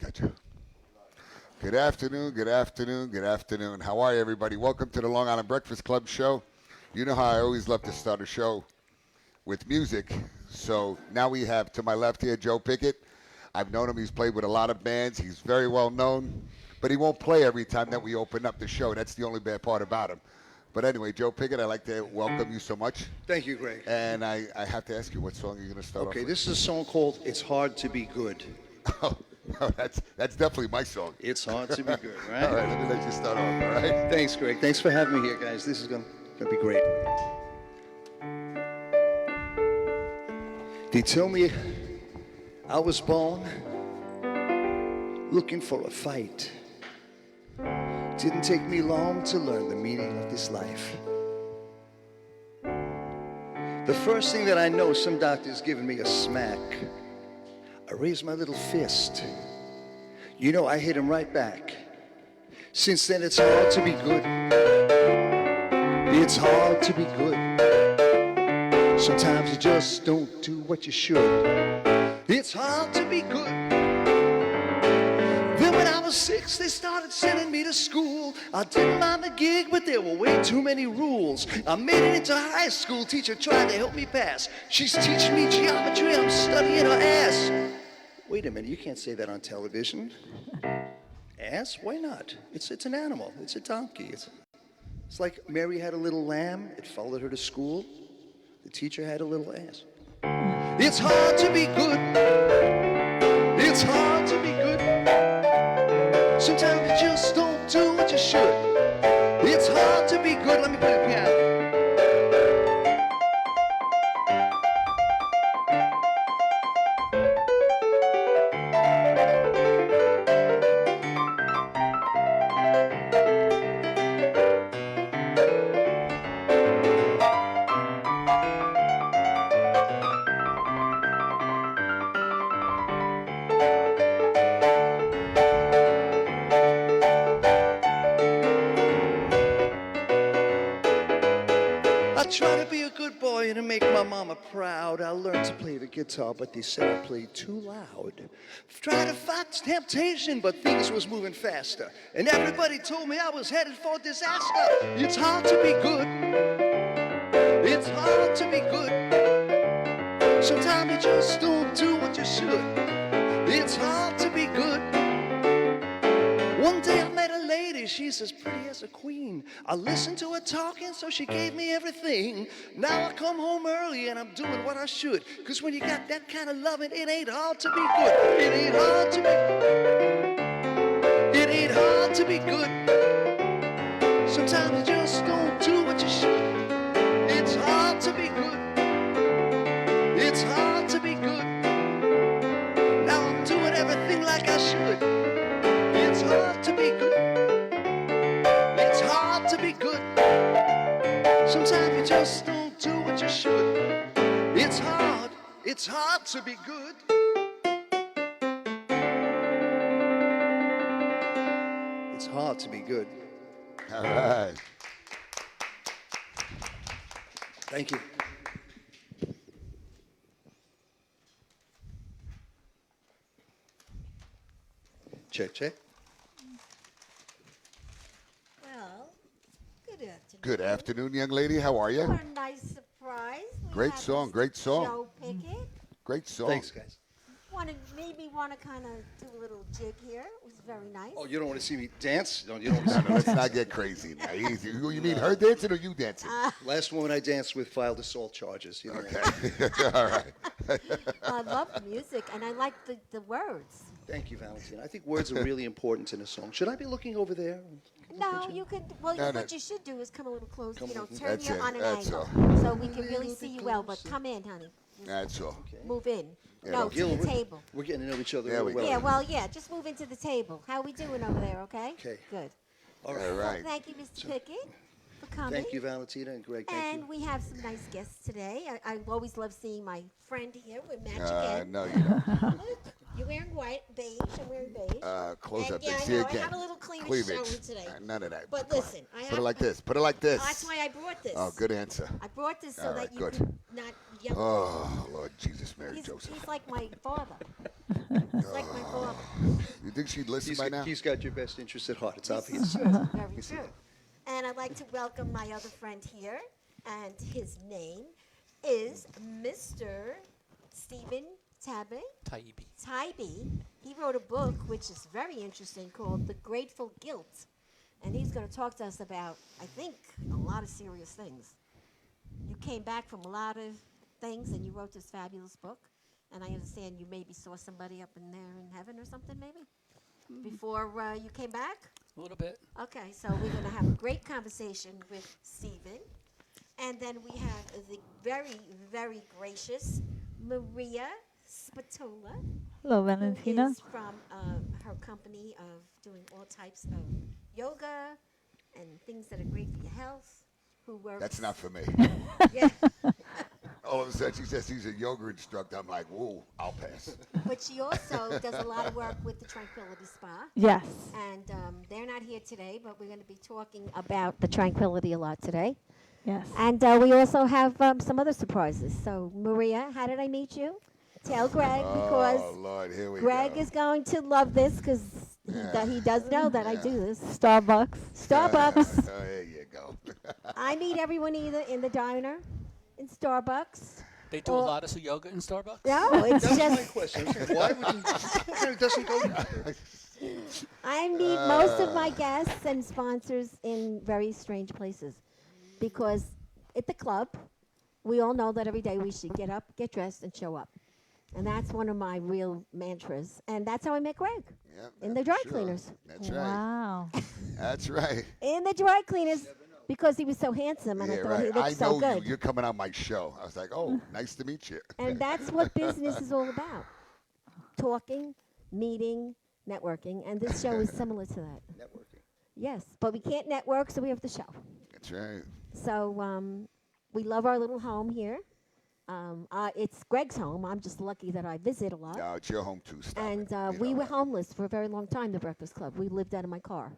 Gotcha. Good afternoon, good afternoon, good afternoon. How are you, everybody? Welcome to the Long Island Breakfast Club show. You know how I always love to start a show with music. So now we have to my left here Joe Pickett. I've known him. He's played with a lot of bands. He's very well known, but he won't play every time that we open up the show. That's the only bad part about him. But anyway, Joe Pickett, I'd like to welcome you so much. Thank you, Greg. And I have to ask you, what song are you going to start off Okay, with? this is a song called It's Hard to Be Good. Oh, no, that's definitely my song. It's hard to be good, right? All right, let me let you start off, all right? Thanks, Greg. Thanks for having me here, guys. This is gonna be great. They tell me I was born looking for a fight. Didn't take me long to learn the meaning of this life. The first thing that I know, some doctor's giving me a smack. I raised my little fist. You know, I hit him right back. Since then, it's hard to be good. It's hard to be good. Sometimes you just don't do what you should. It's hard to be good. Then when I was 6, they started sending me to school. I didn't mind the gig, but there were way too many rules. I made it into high school. Teacher tried to help me pass. She's teaching me geometry. I'm studying her ass. Wait a minute, you can't say that on television. Ass? Why not? It's an animal. It's a donkey. It's like Mary had a little lamb. It followed her to school. The teacher had a little ass. It's hard to be good. It's hard to be good. Sometimes you just don't do what you should. It's hard to be good. Let me play the piano. Try to be a good boy and to make my mama proud. I learned to play the guitar, but they said I played too loud. Tried to fight temptation, but things was moving faster. And everybody told me I was headed for disaster. It's hard to be good. It's hard to be good. Sometimes you just don't do what you should. It's hard to be good. One day I met a lady, she's as pretty as a queen. I listened to her talking, so she gave me everything. Now I come home early and I'm doing what I should. Cause when you got that kind of loving, it ain't hard to be good. It ain't hard to be. It ain't hard to be good. Sometimes you just don't do what you should. It's hard to be good. It's hard to be good. Now I'm doing everything like I should. It's hard to be good. It's hard to be good. Sometimes you just don't do what you should. It's hard to be good. It's hard to be good. All right. Thank you. Check, check. Well, good afternoon. Good afternoon, young lady. How are you? For a nice surprise. We Great have song, Mr. great song. Joe Pickett. Great song. Thanks, guys. Made me want to kind of do a little jig here. It was very nice. Oh, you don't want to see me dance? You don't want to No, see no, me let's not get crazy now. Easy. You mean her dancing or you dancing? Last woman I danced with filed assault charges. You know. Okay. All right. I love the music, and I like the words. Thank you, Valentina. I think words are really important in a song. Should I be looking over there? No, you could. Well, No, what no. you should do is come a little closer. Come on. Turn That's you it, on an that's angle, all. so we can really see you well. But come in, honey. That's all. Move in. Yeah, No, don't to Gil, the we're- table. We're getting to know each other There really we well. go. Yeah, just move into the table. How we doing over there, okay? Okay. Good. All All right. right. Thank you, Mr. Pickett, for coming. Thank you, Valentina and Greg. Thank And you. we have some nice guests today. I always love seeing my friend here. We're match again. No, you don't. Look, you're wearing white, beige. I'm wearing beige. Close And up yeah, there. I See know, I again. have a little cleavage showing today. None of that. But Come on. listen, I Put have- it like this. Put it like this. That's why I brought this. Oh, good answer. I brought this so All that right, you good. could not yell. Oh, Lord Jesus, Mary Joseph. He's like my father. He's like my father. You think she'd listen by now? He's got your best interest at heart. It's obvious. Very true. And I'd like to welcome my other friend here, and his name is Mr. Stephen Tybee. He wrote a book which is very interesting called The Grateful Guilt. And he's going to talk to us about, I think, a lot of serious things. You came back from a lot of things and you wrote this fabulous book. And I understand you maybe saw somebody up in there in heaven or something, maybe, before you came back? A little bit. Okay, so we're going to have a great conversation with Stephen. And then we have the very, very gracious Maria Spatola. Hello, Who Valentina. is from her company of doing all types of yoga and things that are great for your health. Who works? That's not for me. Yeah, All of a sudden, she says she's a yoga instructor. I'm like, whoa, I'll pass. but she also does a lot of work with the Tranquility Spa. Yes. And they're not here today, but we're going to be talking about the Tranquility a lot today. Yes. And we also have some other surprises. So, Maria, how did I meet you? Tell Greg, because Oh, Lord, here we Greg go. is going to love this because he does know that I do this. Starbucks. Starbucks. Oh, there you go. I meet everyone either in the diner, in Starbucks. They do a lot of yoga in Starbucks? No, it's That was my just question. Why would it doesn't go? I meet most of my guests and sponsors in very strange places because at the club, we all know that every day we should get up, get dressed, and show up. And that's one of my real mantras. And that's how I met Greg, Yep, in the dry sure. cleaners. That's right. Wow. That's right. In the dry cleaners because he was so handsome and Yeah, I thought right. he I looked so know good. you. You're coming on my show. I was like, oh, nice to meet you. And that's what business is all about. Talking, meeting, networking. And this show is similar to that. Networking. Yes, but we can't network, so we have the show. That's right. So we love our little home here. It's Greg's home. I'm just lucky that I visit a lot. No, it's your home too. Stop And it. You we know were that. homeless for a very long time, the Breakfast Club. We lived out of my car.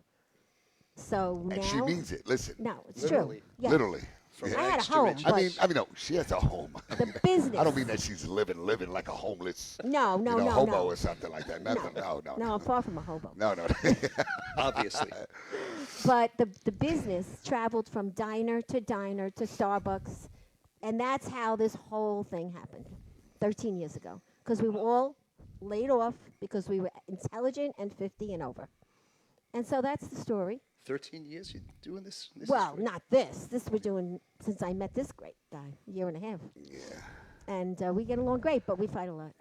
So And now... she means it. Listen, No, it's Literally. true. Yeah. literally. From Yeah. I had a rags to home, riches. but I mean, no, she has a home. the business... I don't mean that she's living like a homeless, No, no, you know, no, hobo no. or something like that. Nothing. No, no, No, I'm far from a hobo. no, no. Obviously. But the business traveled from diner to Starbucks, and that's how this whole thing happened 13 years ago. Because we were all laid off because we were intelligent and 50 and over. And so that's the story. 13 years you're doing this? Well, not this. This we're doing since I met this great guy, a year and a half. Yeah. And we get along great, but we fight a lot.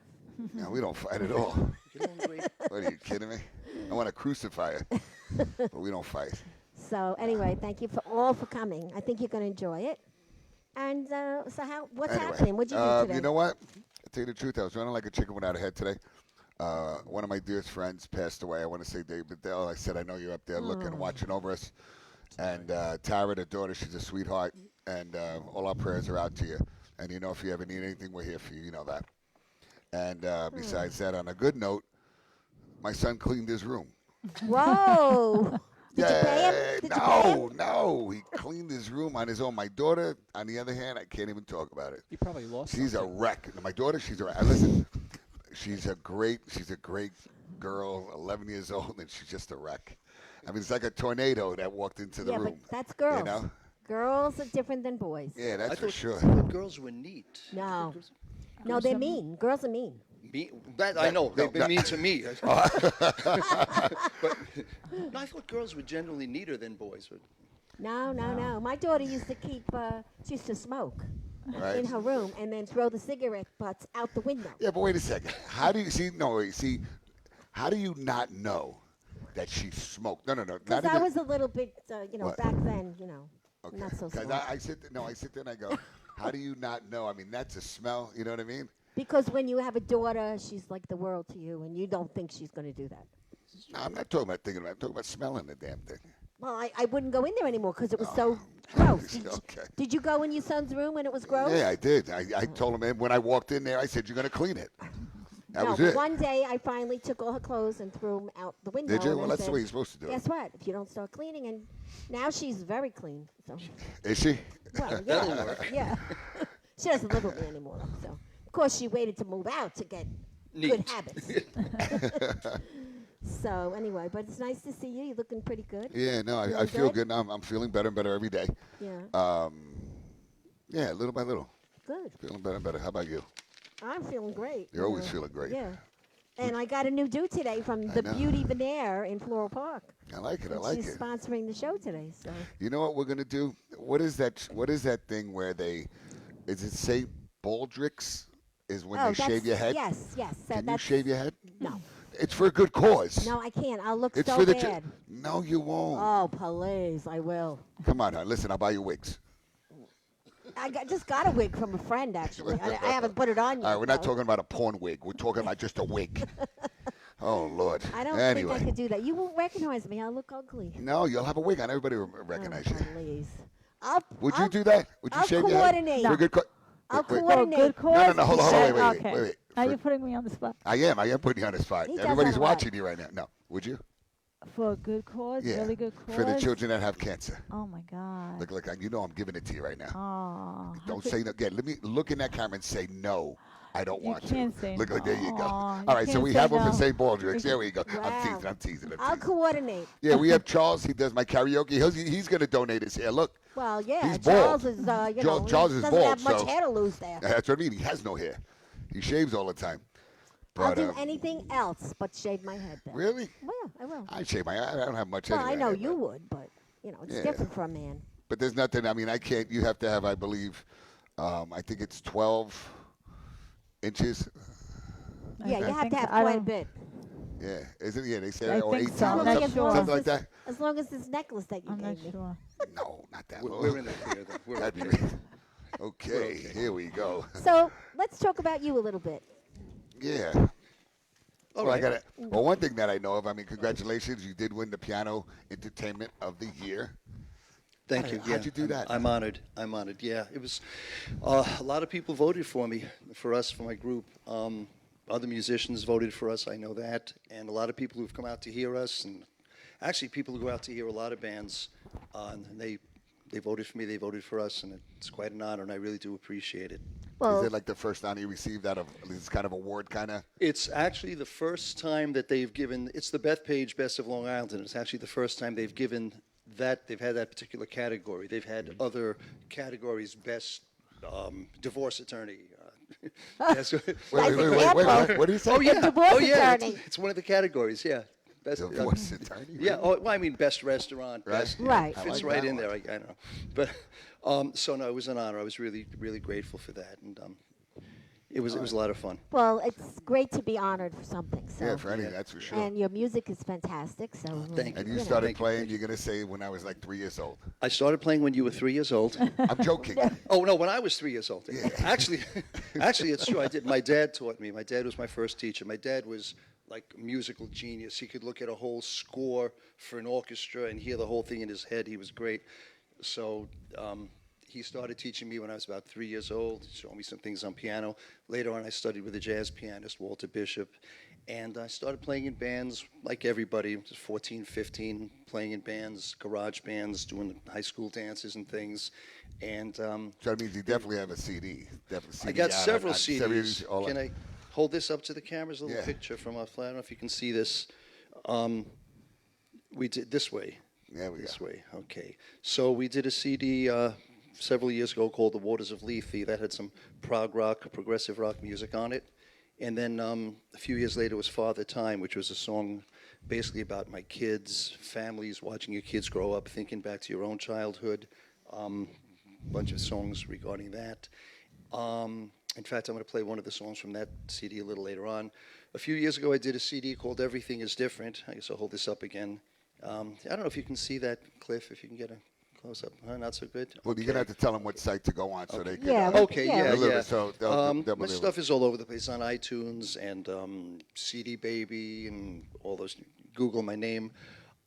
No, we don't fight at all. You're doing great. What are you kidding me? I want to crucify her, but we don't fight. So anyway, thank you for coming. I think you're going to enjoy it. And so what's Anyway, happening? What'd you do today? You know what? I'll tell you the truth. I was running like a chicken without a head today. One of my dearest friends passed away. I want to say David Dell. I said, I know you're up there looking, watching over us. And Tara, the daughter, she's a sweetheart. And all our prayers are out to you. And you know, if you ever need anything, we're here for you. You know that. And besides that, on a good note, my son cleaned his room. Whoa! Did you pay him? Did you pay him? No. He cleaned his room on his own. My daughter, on the other hand, I can't even talk about it. You probably lost She's a something. wreck. My daughter, she's a wreck. Listen, she's a great girl, 11 years old, and she's just a wreck. I mean, it's like a tornado that walked into the Yeah, room. but that's girls. You know? Girls are different than boys. Yeah, that's I for thought, sure. I thought girls were neat. No. No, they're mean. Girls are mean. That I know. They've been that- mean to me. But no, I thought girls were generally neater than boys. No. My daughter used to she used to smoke Right. in her room and then throw the cigarette butts out the window. Yeah, but wait a second. How do you see? No, wait, see. How do you not know that she smoked? No. Because Not I even. was a little bit, What? back then, Okay. not so 'Cause smart. I sit there and I go, how do you not know? I mean, that's a smell. You know what I mean? Because when you have a daughter, she's like the world to you, and you don't think she's going to do that. No, I'm not talking about thinking about it. I'm talking about smelling the damn thing. Well, I wouldn't go in there anymore because it was so gross. Okay. Did you go in your son's room when it was gross? Yeah, I did. I told him when I walked in there, I said, you're going to clean it. That no, was but it. one day I finally took all her clothes and threw them out the window. Did you? and Well, I that's the said, way you're supposed to do it. Guess what? If you don't start cleaning, and now she's very clean. So, Is she? well, That'll yeah, work. yeah. She doesn't live with me anymore. So, of course, she waited to move out to get good Neat. habits. So anyway, but it's nice to see you. You're looking pretty good. Yeah, no, I Feeling feel good? good now. I'm feeling better and better every day. Yeah. Yeah, little by little. Good. Feeling better and better. How about you? I'm feeling great. You're always feeling great. Yeah. And I got a new dude today from the know. Beauty Veneer in Floral Park. I like it. I And like she's it. sponsoring the show today. So You know what we're gonna do? What is that? What is that thing where they? Is it St. Baldrick's? Is when they shave your head? Yes, yes. Can you that's, shave your head? No. It's for a good cause. No, I can't. I'll look It's so for the. bad. No, you won't. Oh, please, I will. Come on, hon. Listen, I'll buy you wigs. Just got a wig from a friend, actually. I haven't put it on yet. All right, we're not though. talking about a porn wig. We're talking about just a wig. Oh Lord. I don't Anyway. think I could do that. You won't recognize me. I'll look ugly. No, you'll have a wig on. Everybody will recognize you. Please. Would you do that? Would you I'll shave your head? coordinate. For a good I'll wait, wait. coordinate. Good cause. No, hold on, wait. Okay. Now you're putting me on the spot. I am putting you on the spot. He does Everybody's that a lot. watching you right now. No, would you? For a good cause, Yeah. really good cause. For the children that have cancer. Oh my God. Look, you know I'm giving it to you right now. Oh. Don't say no. Again, let me look in that camera and say no. I don't You want can't to. say Look, there you go. no. You All right, so can't we say have him for no. St. Baldrick's. There we go. Wow. I'm teasing. I'll coordinate. Yeah, we have Charles. He does my karaoke. He's going to donate his hair. Look, Well, yeah. He's Charles bald. is, you know, Charles he is doesn't bald, have much so- hair to lose there. that's what I mean. He has no hair. He shaves all the time. I'll But, do anything else but shave my head. Then. Really? Well, I will. I shave my. I don't have much. Well, anyway, I know but- you would, but you know, it's Yeah. different for a man. But there's nothing. I mean, I can't. You have to have, I believe, I think it's 12 inches. Yeah, you I have think to have so. I quite a don't- bit. Yeah, isn't it? Yeah, they say I or think 18 so. or I'm something, not sure. something like that. As long as this necklace that you I'm not gave me. sure. No, not that low. We're in the clear, though. We're That'd okay. be okay. Here we go. So let's talk about you a little bit. Yeah. All Well, I right. got it. Well, one thing that I know of, I mean, congratulations, you did win the Piano Entertainment of the Year. Thank you. How'd you do that? I'm honored. Yeah, it was a lot of people voted for me, for us, for my group. Other musicians voted for us. I know that, and a lot of people who've come out to hear us, and actually people who go out to hear a lot of bands, and they voted for me. They voted for us, and it's quite an honor, and I really do appreciate it. Well, Is it like the first honor you received out of this kind of award, kind of? It's actually the first time that they've given. It's the Bethpage Best of Long Island, and it's actually the first time they've given that. They've had that particular category. They've had other categories: best divorce attorney. Best- Wait. example. What do you say? oh yeah, divorce oh yeah. attorney. It's one of the categories. Yeah, best Divorce attorney? Yeah. Oh, well, I mean, best restaurant. Right. Best, Right. I Fits like right that in one. there. I know. But so no, it was an honor. I was really, really grateful for that, and it was a lot of fun. Well, it's great to be honored for something. So. Yeah, for anything, that's for sure. And your music is fantastic. So. Thank And you you know. started Thank you, playing, thank you. you're going to say, when I was like 3 years old. I started playing when you were 3 years old. I'm joking. Oh no, when I was 3 years old. Actually, it's true. I did. My dad taught me. My dad was my first teacher. My dad was like a musical genius. He could look at a whole score for an orchestra and hear the whole thing in his head. He was great. So he started teaching me when I was about 3 years old, showing me some things on piano. Later on, I studied with a jazz pianist, Walter Bishop. And I started playing in bands like everybody, just 14, 15, playing in bands, garage bands, doing high school dances and things. And So that means you definitely have a CD. Definitely CD I got out on- several on CDs. all Can that. I hold this up to the camera? There's a little Yeah. picture from our flat. I don't know if you can see this. We did this way. There we This go. way. Okay. So we did a CD several years ago called The Waters of Lethe that had some prog rock, progressive rock music on it. And then a few years later was Father Time, which was a song basically about my kids, families, watching your kids grow up, thinking back to your own childhood. Bunch of songs regarding that. In fact, I'm going to play one of the songs from that CD a little later on. A few years ago, I did a CD called Everything is Different. I guess I'll hold this up again. I don't know if you can see that, Cliff, if you can get a close-up. Not so good? Well, you're going to have to tell them what site to go on so they can. Yeah, Okay, Yeah. yeah, Deliver, yeah. so they'll My deliver. stuff is all over the place on iTunes and CD Baby and all those. Google my name.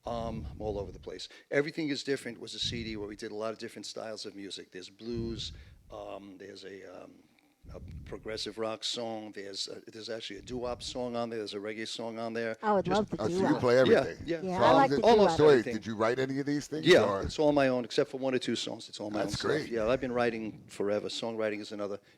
I'm all over the place. Everything is Different was a CD where we did a lot of different styles of music. There's blues. There's a progressive rock song. There's actually a doo-wop song on there. There's a reggae song on there. I would love to Oh, do so you that. play everything. Yeah. Yeah, So I how like is to it- do almost that. Wait, everything. did you write any of these things? Yeah, or- it's all my own, except for one or two songs. It's all my That's own great. stuff. Yeah, I've been writing forever. Songwriting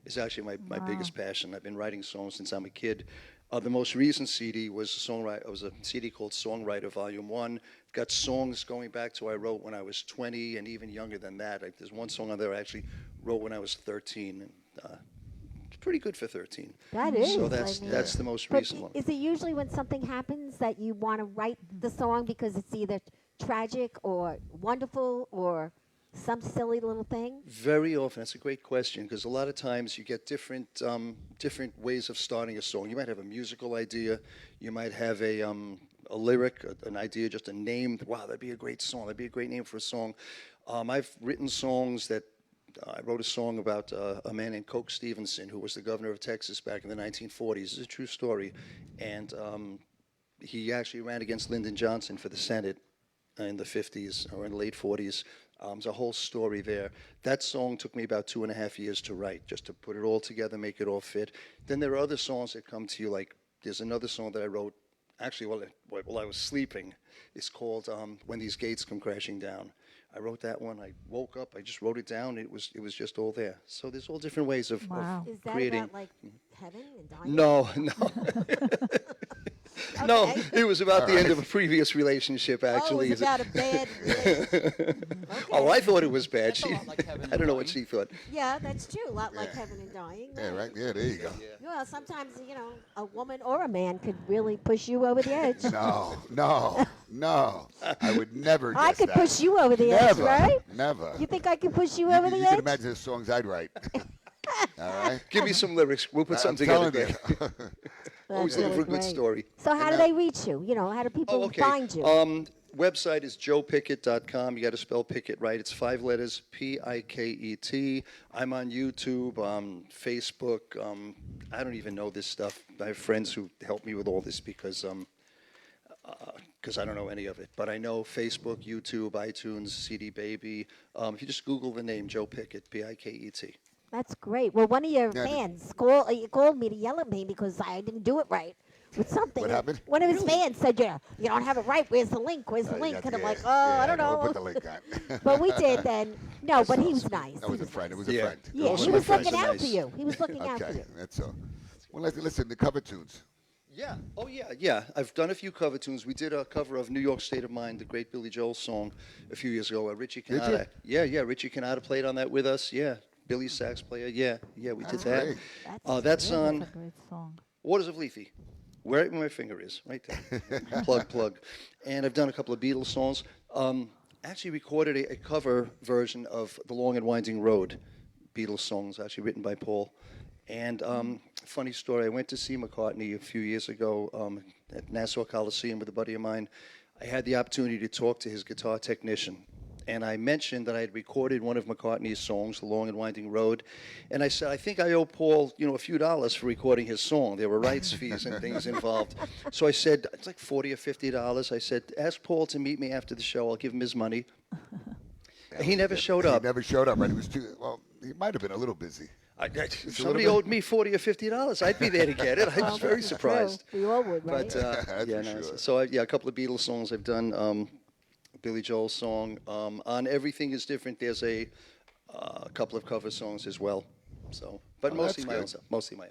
is actually my biggest passion. I've been writing songs since I'm a kid. The most recent CD was a CD called Songwriter Volume 1. Got songs going back to I wrote when I was 20 and even younger than that. There's one song on there I actually wrote when I was 13. And, it's pretty good for 13. That is. So I mean, that's the most but recent one. is it usually when something happens that you want to write the song because it's either tragic or wonderful or some silly little thing? Very often, that's a great question because a lot of times you get different ways of starting a song. You might have a musical idea, you might have a lyric, an idea, just a name. Wow, that'd be a great song. That'd be a great name for a song. I've written songs that I wrote a song about a man named Coke Stevenson who was the governor of Texas back in the 1940s. It's a true story, and he actually ran against Lyndon Johnson for the Senate in the 50s or in the late 40s. There's a whole story there. That song took me about 2.5 years to write, just to put it all together, make it all fit. Then there are other songs that come to you, like there's another song that I wrote, actually while I was sleeping. It's called When These Gates Come Crashing Down. I wrote that one. I woke up. I just wrote it down. It was just all there. So there's all different ways of Wow. Is that creating. about like heaven and dying? No. No, Okay. it was about the end of a previous relationship, Oh, actually. it was about a bad relationship. Oh, I thought it was bad. That's a lot like heaven I don't and know what dying. she thought. Yeah, that's true. A lot like heaven and dying. Yeah, right. Yeah, there you go. Well, sometimes, a woman or a man could really push you over the edge. No. I would never I guess could that. push you over the edge, Never. right? Never. You think I could push you over the You edge? can imagine the songs I'd write. All right? Give me some lyrics. We'll put I'm something together. telling Great. you. Always That's looking for a good great. story. So how do they reach you? How do people Oh, okay. find you? Website is joepickett.com. You got to spell Pickett right. It's 5 letters, Picket. I'm on YouTube, Facebook. I don't even know this stuff. I have friends who help me with all this because I don't know any of it. But I know Facebook, YouTube, iTunes, CD Baby. If you just Google the name Joe Pickett, Piket. That's great. Well, one of your Yeah. fans called me to yell at me because I didn't do it right with something. What happened? One of his fans said, "Yeah, you don't have it right. Where's the link? Where's the You link?" got And I'm the- like, "Oh, yeah, I don't We'll know." put the link on. But we did then. No, but he was awesome. nice. That He was a was friend. It nice. was a Yeah. friend. Yeah, Those she are my was friends looking are out nice. for you. He was looking out for Okay, you. that's all. Well, listen, the cover tunes. Yeah. Oh, yeah. I've done a few cover tunes. We did a cover of New York State of Mind, the great Billy Joel song, a few years ago. Richie Did Cannata. you? Yeah. Richie Cannata played on that with us. Yeah. Billy sax player. Yeah. We did that. great. That's That's on a great song. Waters of Lethe. Where my finger is, right there. plug. And I've done a couple of Beatles songs. Actually recorded a cover version of The Long and Winding Road, Beatles songs, actually written by Paul. And funny story, I went to see McCartney a few years ago at Nassau Coliseum with a buddy of mine. I had the opportunity to talk to his guitar technician. And I mentioned that I had recorded one of McCartney's songs, The Long and Winding Road. And I said, I think I owe Paul, a few dollars for recording his song. There were rights fees and things involved. So I said, it's like $40 or $50. I said, ask Paul to meet me after the show. I'll give him his money. He never showed up. He never showed up, right? He was too, well, he might have been a little busy. Somebody owed me $40 or $50. I'd be there to get it. I was very surprised. We all would, right? But That's yeah, for no, sure. so a couple of Beatles songs I've done. Billy Joel song. On Everything Is Different, there's a couple of cover songs as well. So, but Oh, mostly that's my own good. stuff. Mostly my own.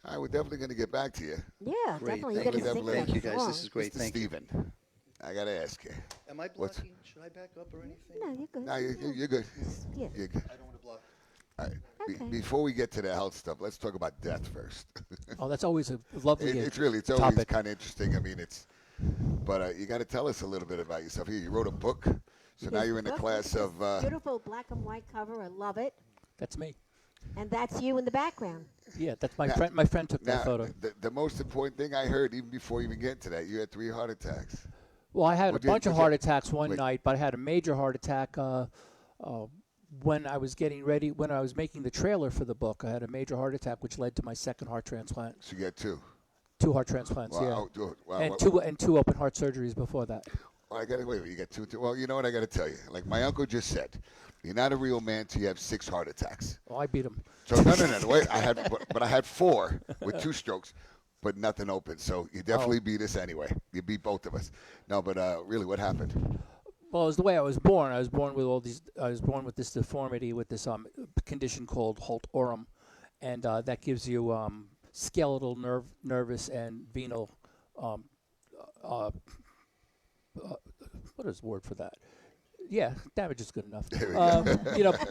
All right, we're definitely going to get back to you. Yeah, Great. definitely. You Thank got to you. sing Definitely. that Thank you guys. song. This is great. Mr. Thank you. Steven, I got to ask you. Am I What's- blocking? Should I back up or anything? No, you're good. No, you're good. Yeah. You're good. I don't want to block. All right. Okay. Before we get to the health stuff, let's talk about death first. Oh, that's always a lovely it's always topic. kind of interesting. I mean, but you got to tell us a little bit about yourself. You wrote a book, so now His you're in the book class is of. this beautiful black and white cover. I love it. That's me. And that's you in the background. Yeah, that's my Now- friend. My friend took Now, that photo. the most important thing I heard, even before you even get to that, you had 3 heart attacks. Well, I had a Would you- bunch of would you- heart attacks one wait. night, but I had a major heart attack when I was getting ready. When I was making the trailer for the book, I had a major heart attack, which led to my second heart transplant. So you got 2. 2 heart transplants, Wow. Wow. and What- two open heart surgeries before that. Well, I got to wait. You got 2. Well, you know what I got to tell you. Like my uncle just said, you're not a real man till you have 6 heart attacks. Well, I beat him. So no. Wait, but I had 4 with 2 strokes, but nothing open. So you definitely beat us anyway. You beat both of us. No, but really, what happened? Well, it was the way I was born. I was born with all these. I was born with this deformity, with this condition called Holt-Oram, and that gives you skeletal nervous and venal. Um, uh, what is the word for that? Yeah, damage is good enough.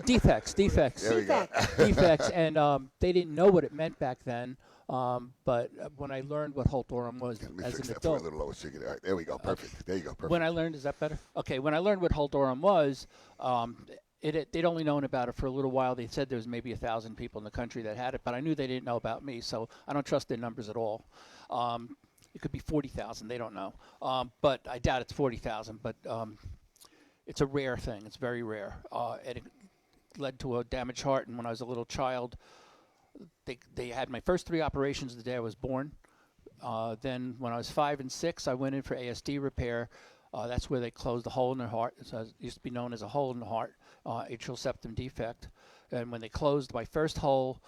Defects, There we go. defects, and they didn't know what it meant back then. But when I learned what Holt-Oram was Let me as fix an that for a adult, little lower so you can, all right, there we go. Perfect. There you go. Perfect. when I learned, is that better? Okay, when I learned what Holt-Oram was, they'd only known about it for a little while. They said there was maybe 1,000 people in the country that had it, but I knew they didn't know about me, so I don't trust their numbers at all. It could be 40,000. They don't know, but I doubt it's 40,000. But it's a rare thing. It's very rare, and it led to a damaged heart. And when I was a little child, they had my first 3 operations the day I was born. Then when I was 5 and 6, I went in for ASD repair. That's where they closed the hole in the heart. So it used to be known as a hole in the heart, atrial septum defect. And when they closed my first hole,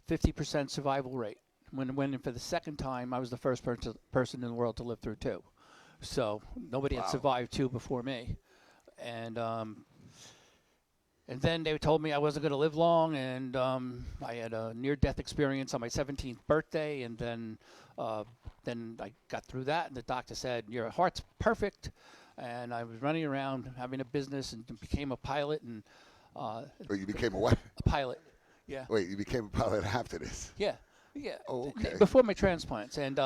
50% survival rate. When I went in for the second time, I was the first person in the world to live through 2. So nobody had survived 2 before me. And then they told me I wasn't going to live long, and I had a near-death experience on my 17th birthday, and then I got through that, and the doctor said, your heart's perfect, and I was running around having a business and became a pilot. And Wait, you became a what? a pilot, yeah. Wait, you became a pilot after this? Yeah. Oh, okay. Before my transplants, and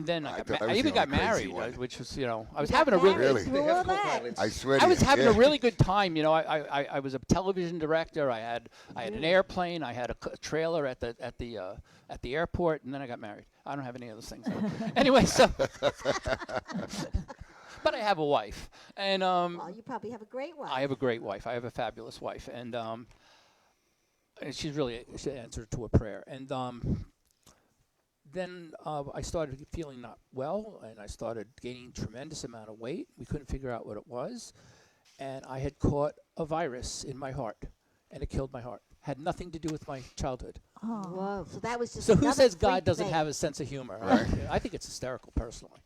then I I thought I was even the got only crazy married, one. which was, I was having a really, Really? Through all that. I swear to I you. was having yeah. a really good time. I was a television director. I had an airplane. I had a trailer at the airport, and then I got married. I don't have any of those things. Anyway, so. But I have a wife, and Well, you probably have a great one. I have a great wife. I have a fabulous wife, and she's really an answer to a prayer. And then I started feeling not well, and I started gaining tremendous amount of weight. We couldn't figure out what it was, and I had caught a virus in my heart, and it killed my heart. Had nothing to do with my childhood. Oh. Whoa, so that was just So who another says God freak doesn't thing. have a sense of humor? Right. I think it's hysterical, personally.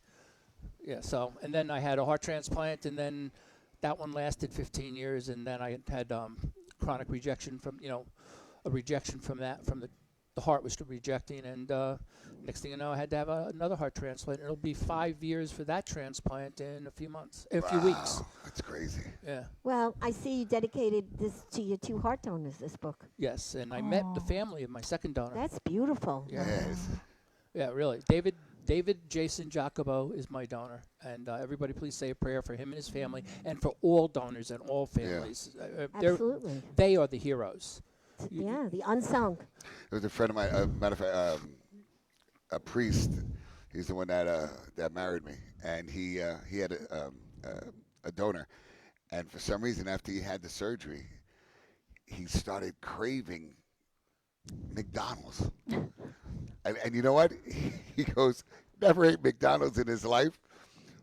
Yeah. So, and then I had a heart transplant, and then that one lasted 15 years, and then I had chronic rejection from a rejection from the heart was rejecting, and next thing you know, I had to have another heart transplant. It'll be 5 years for that transplant in a few weeks. That's crazy. Yeah. Well, I see you dedicated this to your 2 heart donors, this book. Yes, and I met the family of my second donor. That's beautiful. Yeah. Yes. Yeah, really. David Jason Jacobo is my donor, and everybody please say a prayer for him and his family, and for all donors and all families. Absolutely. They are the heroes. Yeah, the unsung. There was a friend of mine, matter of fact, a priest. He's the one that married me, and he had a donor, and for some reason, after he had the surgery, he started craving McDonald's. And you know what? He goes, never ate McDonald's in his life,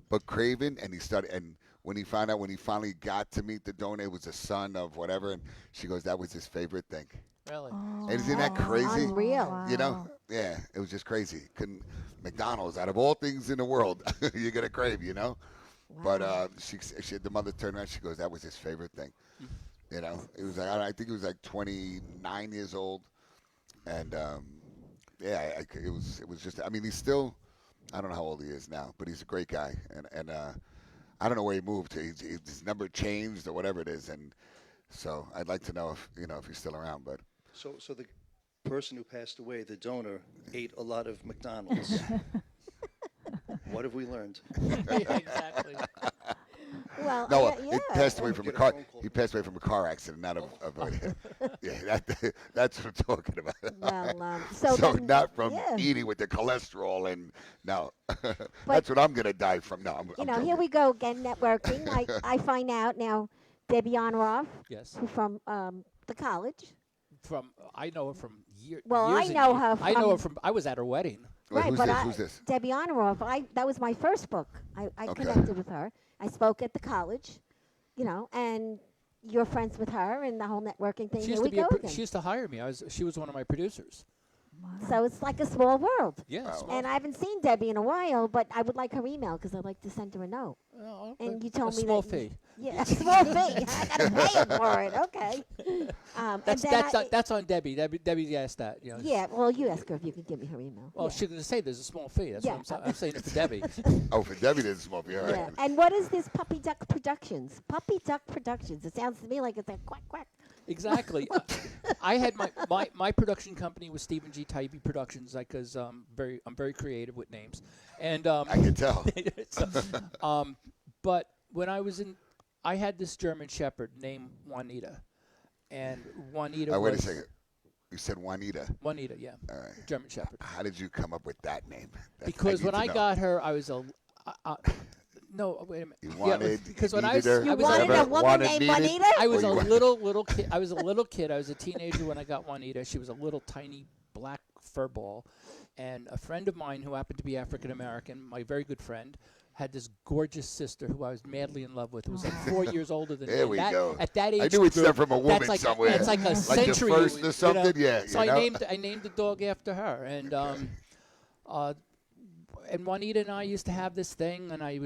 but craving, and he started. And when he finally got to meet the donor, it was the son of whatever, and she goes, that was his favorite thing. Really? And isn't that crazy? Unreal. You know? Yeah, it was just crazy. McDonald's, out of all things in the world, you're gonna crave, Wow. But the mother turned around. She goes, "That was his favorite thing." It was like I think he was like 29 years old, and it was just. I mean, he's still. I don't know how old he is now, but he's a great guy, and I don't know where he moved to. His number changed or whatever it is, and so I'd like to know if he's still around, but. So the person who passed away, the donor, ate a lot of McDonald's. What have we learned? Yeah, exactly. Well, No, yeah. he passed away from a Get a car. phone call. He passed away from a car accident, not of yeah. That's what I'm talking about. Well, so then, not from yeah. eating with the cholesterol and no. That's what I'm gonna die from. No, I'm Here joking. we go again, networking. I find out now, Debbie Honoroff, Yes. who's from the college. I know her from years. Well, years I and know years. her I know her from- from. I was at her wedding. Wait, who's but this? Who's this? Debbie Honoroff. That was my first book. I Okay. connected with her. I spoke at the college, and you're friends with her and the whole networking thing. She Here used we to be. go again. She used to hire me. She was one of my producers. So it's like a small world. Yeah. Wow. Small, And I haven't seen Debbie in a while, but I would like her email because I'd like to send her a note. And you told a me small that fee. Yeah, a small fee. I gotta pay him for it. Okay. That's and then that's on Debbie. Debbie asked that. You know. yeah. Well, you ask her if you can give me her email. Well, yeah. she's going to say there's a small fee. That's Yeah. what I'm saying it for Debbie. Oh, for Debbie, there's a small fee. All right. Yeah. And what is this Puppy Duck Productions? Puppy Duck Productions. It sounds to me like it's a quack quack. Exactly. I had my production company was Stephen G. Tybee Productions, because I'm very creative with names, and I can tell. so, but when I had this German Shepherd named Juanita, and Juanita. Wait a was, second. You said Juanita. Juanita, yeah. All right. German Shepherd. How did you come up with that name? Because when I know. got her, I was no, wait a minute. You Yeah, wanted, because when you I was, needed her, You I was wanted a woman wanted, named needed? Juanita? I was Or a you- little kid. I was a little kid. I was a teenager when I got Juanita. She was a little tiny black fur ball, and a friend of mine who happened to be African American, my very good friend, had this gorgeous sister who I was madly in love with. Who was like 4 years older than me. There we go. At that age, I knew it stemmed group, from a that's woman like, somewhere. That's like a Like the century. first or you know? something, yeah, So you I know? named the dog after her, and Juanita and I used to have this thing, and I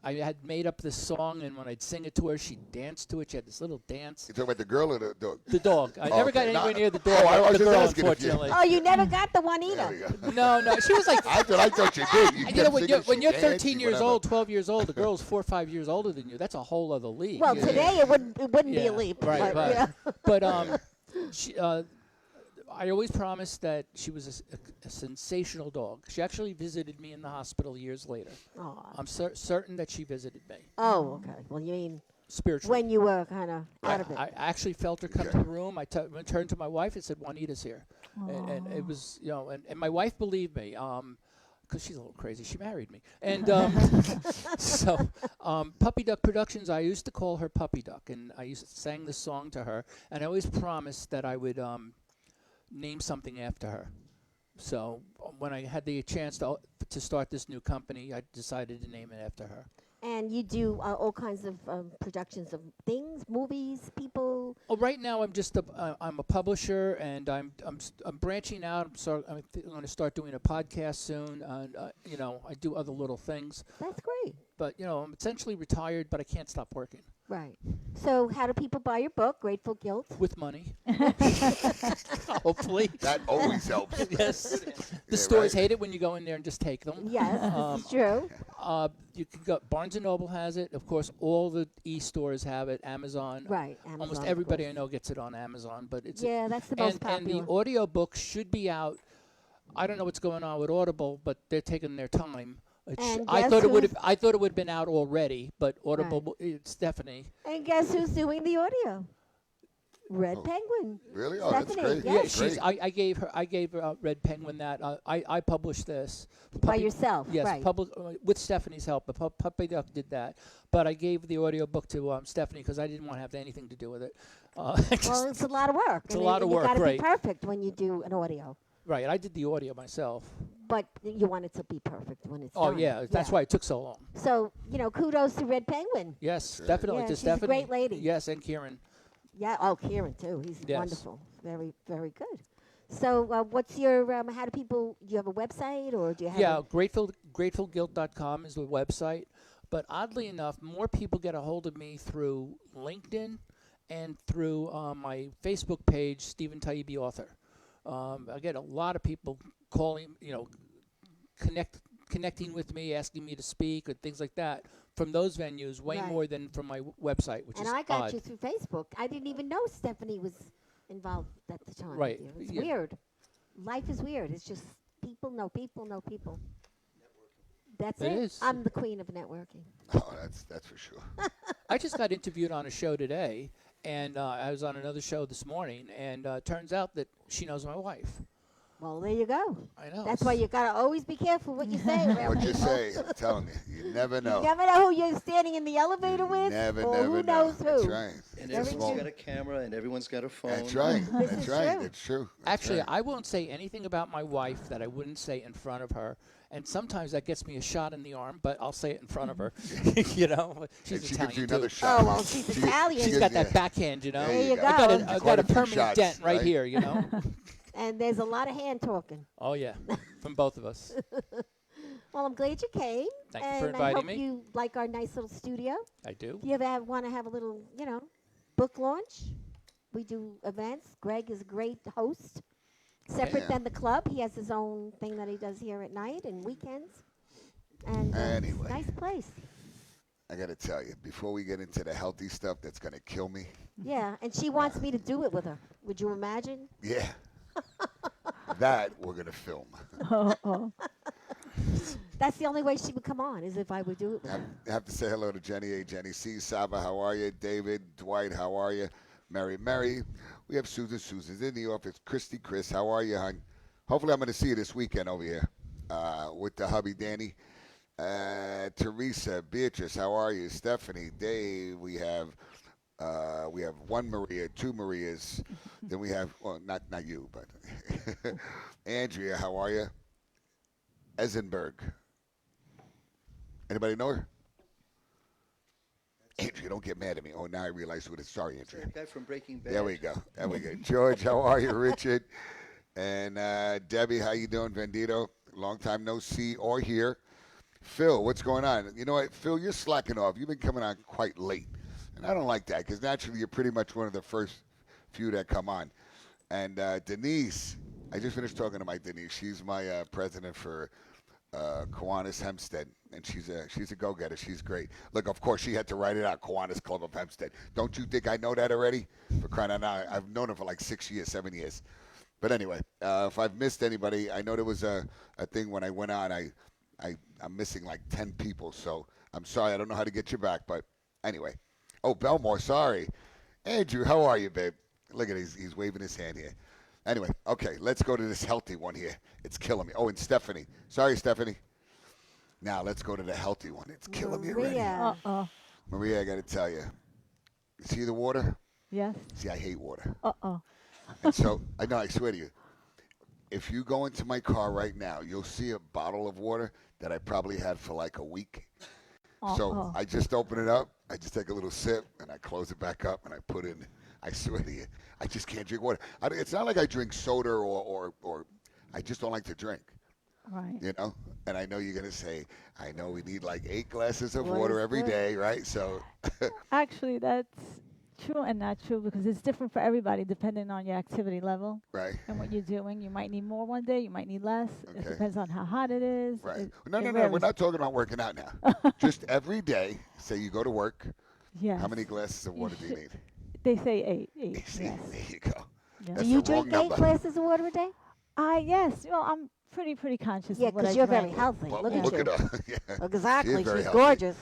had made up this song, and when I'd sing it to her, she'd dance to it. She had this little dance. You talking about the girl or the dog? The dog. I never got Okay, anywhere no. near the dog. Oh, I was the just girl, asking if you- unfortunately. Oh, you never got the There we Juanita. go. No, she was like. I thought you did. You You know, kept when singing, you're she danced, 13 years whatever. old, 12 years old, the girl's 4 or 5 years older than you. That's a whole other league. Well, you know? today it wouldn't be Yeah, a leap. right, but, right. But she, I always promised that she was a sensational dog. She actually visited me in the hospital years later. Aw. I'm certain that she visited me Oh, okay. Well, you mean spiritually. when you were kind of out of it? I actually felt her come to the room. I turned to my wife and said, "Juanita's here," and it was, and my wife believed me. Because she's a little crazy. She married me. And so Puppy Duck Productions, I used to call her Puppy Duck. And I used to sang this song to her. And I always promised that I would name something after her. So when I had the chance to start this new company, I decided to name it after her. And you do all kinds of productions of things, movies, people. Oh, right now I'm a publisher, and I'm branching out. I'm going to start doing a podcast soon. And I do other little things. That's great. But I'm essentially retired, but I can't stop working Right. So how do people buy your book, Grateful Guilt? with money. Hopefully, That always helps. yes. The Yeah, stores right. hate it when you go in there and just take them. Yes, this is true. You can go. Barnes and Noble has it. Of course, all the e-stores have it. Amazon. Right. Amazon, Almost of everybody I course. know gets it on Amazon, but it's Yeah, that's the most and popular. the audio book should be out. I don't know what's going on with Audible, but they're taking their time. And I guess thought it would who's- have. I thought it would have been out already, but Audible. It's Stephanie. And guess who's doing the audio? Red Penguin. Really? Oh, that's Stephanie, great. yes. Yeah, That's she's. great. I gave her Red Penguin that. I published this By yourself, Yes, right. with Stephanie's help. The Puppy Duck did that, but I gave the audiobook to Stephanie because I didn't want to have anything to do with it. Well, it's a lot of work. It's a lot of work, You got to right. be perfect when you do an audio, Right, I did the audio myself. but you want it to be perfect when it's Oh done. yeah, that's why it took so long. So kudos to Red Penguin. Yes, definitely Yeah, to she's a Stephanie. great lady. Yes, and Kieran. Yeah. Oh, Kieran too. He's Yes. wonderful. Very, very good. So, what's your? How do people? Do you have a website or do you have? Yeah, gratefulguilt.com is the website. But oddly enough, more people get a hold of me through LinkedIn and through my Facebook page, Stephen Taibbi Author. I get a lot of people calling, connecting with me, asking me to speak, or things like that from those venues, way Right. more than from my website, which And is I got odd. you through Facebook. I didn't even know Stephanie was involved at the time. Right, with you. It's yeah. weird. Life is weird. It's just people know people know people. That's It it. is. I'm the queen of networking. Oh, that's for sure. I just got interviewed on a show today, and I was on another show this morning, and turns out that she knows my wife. Well, there you go. I know. That's why you gotta always be careful what you say around What you people. say, I'm telling you, you never know. You never know who you're standing in the elevator with, Never, or never who know. knows who. That's right. And Very everyone's true. got a camera and everyone's got a phone. That's right. This That's is right. true. It's true. That's Actually, right. I won't say anything about my wife that I wouldn't say in front of her. And sometimes that gets me a shot in the arm, but I'll say it in front of her. She's And she gives Italian you another too. shot. Oh, well, she's She- Italian. she She's gives- got that yeah. backhand, There There you go. I got Quite a a few permanent shots, dent right right? here, And there's a lot of hand talking. Oh yeah, from both of us. Well, I'm glad you came. Thank you and for inviting I hope me. you like our nice little studio. I do. If you ever want to have a little, book launch, we do events. Greg is a great host. Separate Yeah. than the club, he has his own thing that he does here at night and weekends. And it's Anyway. a nice place. I got to tell you, before we get into the healthy stuff that's going to kill me, Yeah, and she wants me to do it with her. Would you imagine? yeah, that we're going to film. Oh. That's the only way she would come on, is if I would do it with her. I have to say hello to Jenny. Hey, Jenny C. Saba, how are you? David, Dwight, how are you? Mary. We have Susan. Susan's in the office. Christy, Chris, how are you, hon? Hopefully I'm going to see you this weekend over here with the hubby, Danny. Teresa, Beatrice, how are you? Stephanie, Dave, we have one Maria, two Marias. Then we have, well, not you, but Andrea, how are you? Eisenberg. Anybody know her? Andrea, don't get mad at me. Oh, now I realize who it is. Sorry, Andrea. That guy from Breaking Bad. There we go. George, how are you? Richard. And Debbie, how you doing? Vendito, long time no see or hear. Phil, what's going on? You know what, Phil, you're slacking off. You've been coming on quite late. And I don't like that because naturally you're pretty much one of the first few that come on. And Denise, I just finished talking to my Denise. She's my president for Kiwanis Hempstead. And she's a go-getter. She's great. Look, of course, she had to write it out, Kiwanis Club of Hempstead. Don't you think I know that already? For crying out loud. I've known her for like 6 years, 7 years. But anyway, if I've missed anybody, I know there was a thing when I went on. I'm missing like 10 people, so I'm sorry. I don't know how to get you back, but anyway. Oh, Belmore, sorry. Andrew, how are you, babe? Look at he's waving his hand here. Anyway, okay, let's go to this healthy one here. It's killing me. Oh, and Stephanie. Sorry, Stephanie. Now let's go to the healthy one. It's killing me already. Maria. Uh-oh. Maria, I got to tell you. You see the water? Yes. See, I hate water. Uh-oh. And so, I swear to you, if you go into my car right now, you'll see a bottle of water that I probably had for like a week. So Uh-oh. I just open it up, I just take a little sip, and I close it back up, and I put in, I swear to you, I just can't drink water. It's not like I drink soda or I just don't like to drink, Right. you know? And I know you're going to say, I know we need like 8 glasses of Water's water every good. day, right? So, Actually, that's true and not true because it's different for everybody depending on your activity level right. and what you're doing. You might need more one day, you might need less. It Okay. depends on how hot it is. Right. It No, we're varies. not talking about working out now. Just every day, say you go to work, Yes. how many glasses of water do you should- need? They say 8. See, Yes. there you go. Yeah. That's Do you the wrong drink 8 number. glasses of water a day? Yes. Well, I'm pretty conscious Yeah, of what I because you're drink. very healthy. Well, Look at look you. at her. Yeah. Exactly. very She's healthy. gorgeous.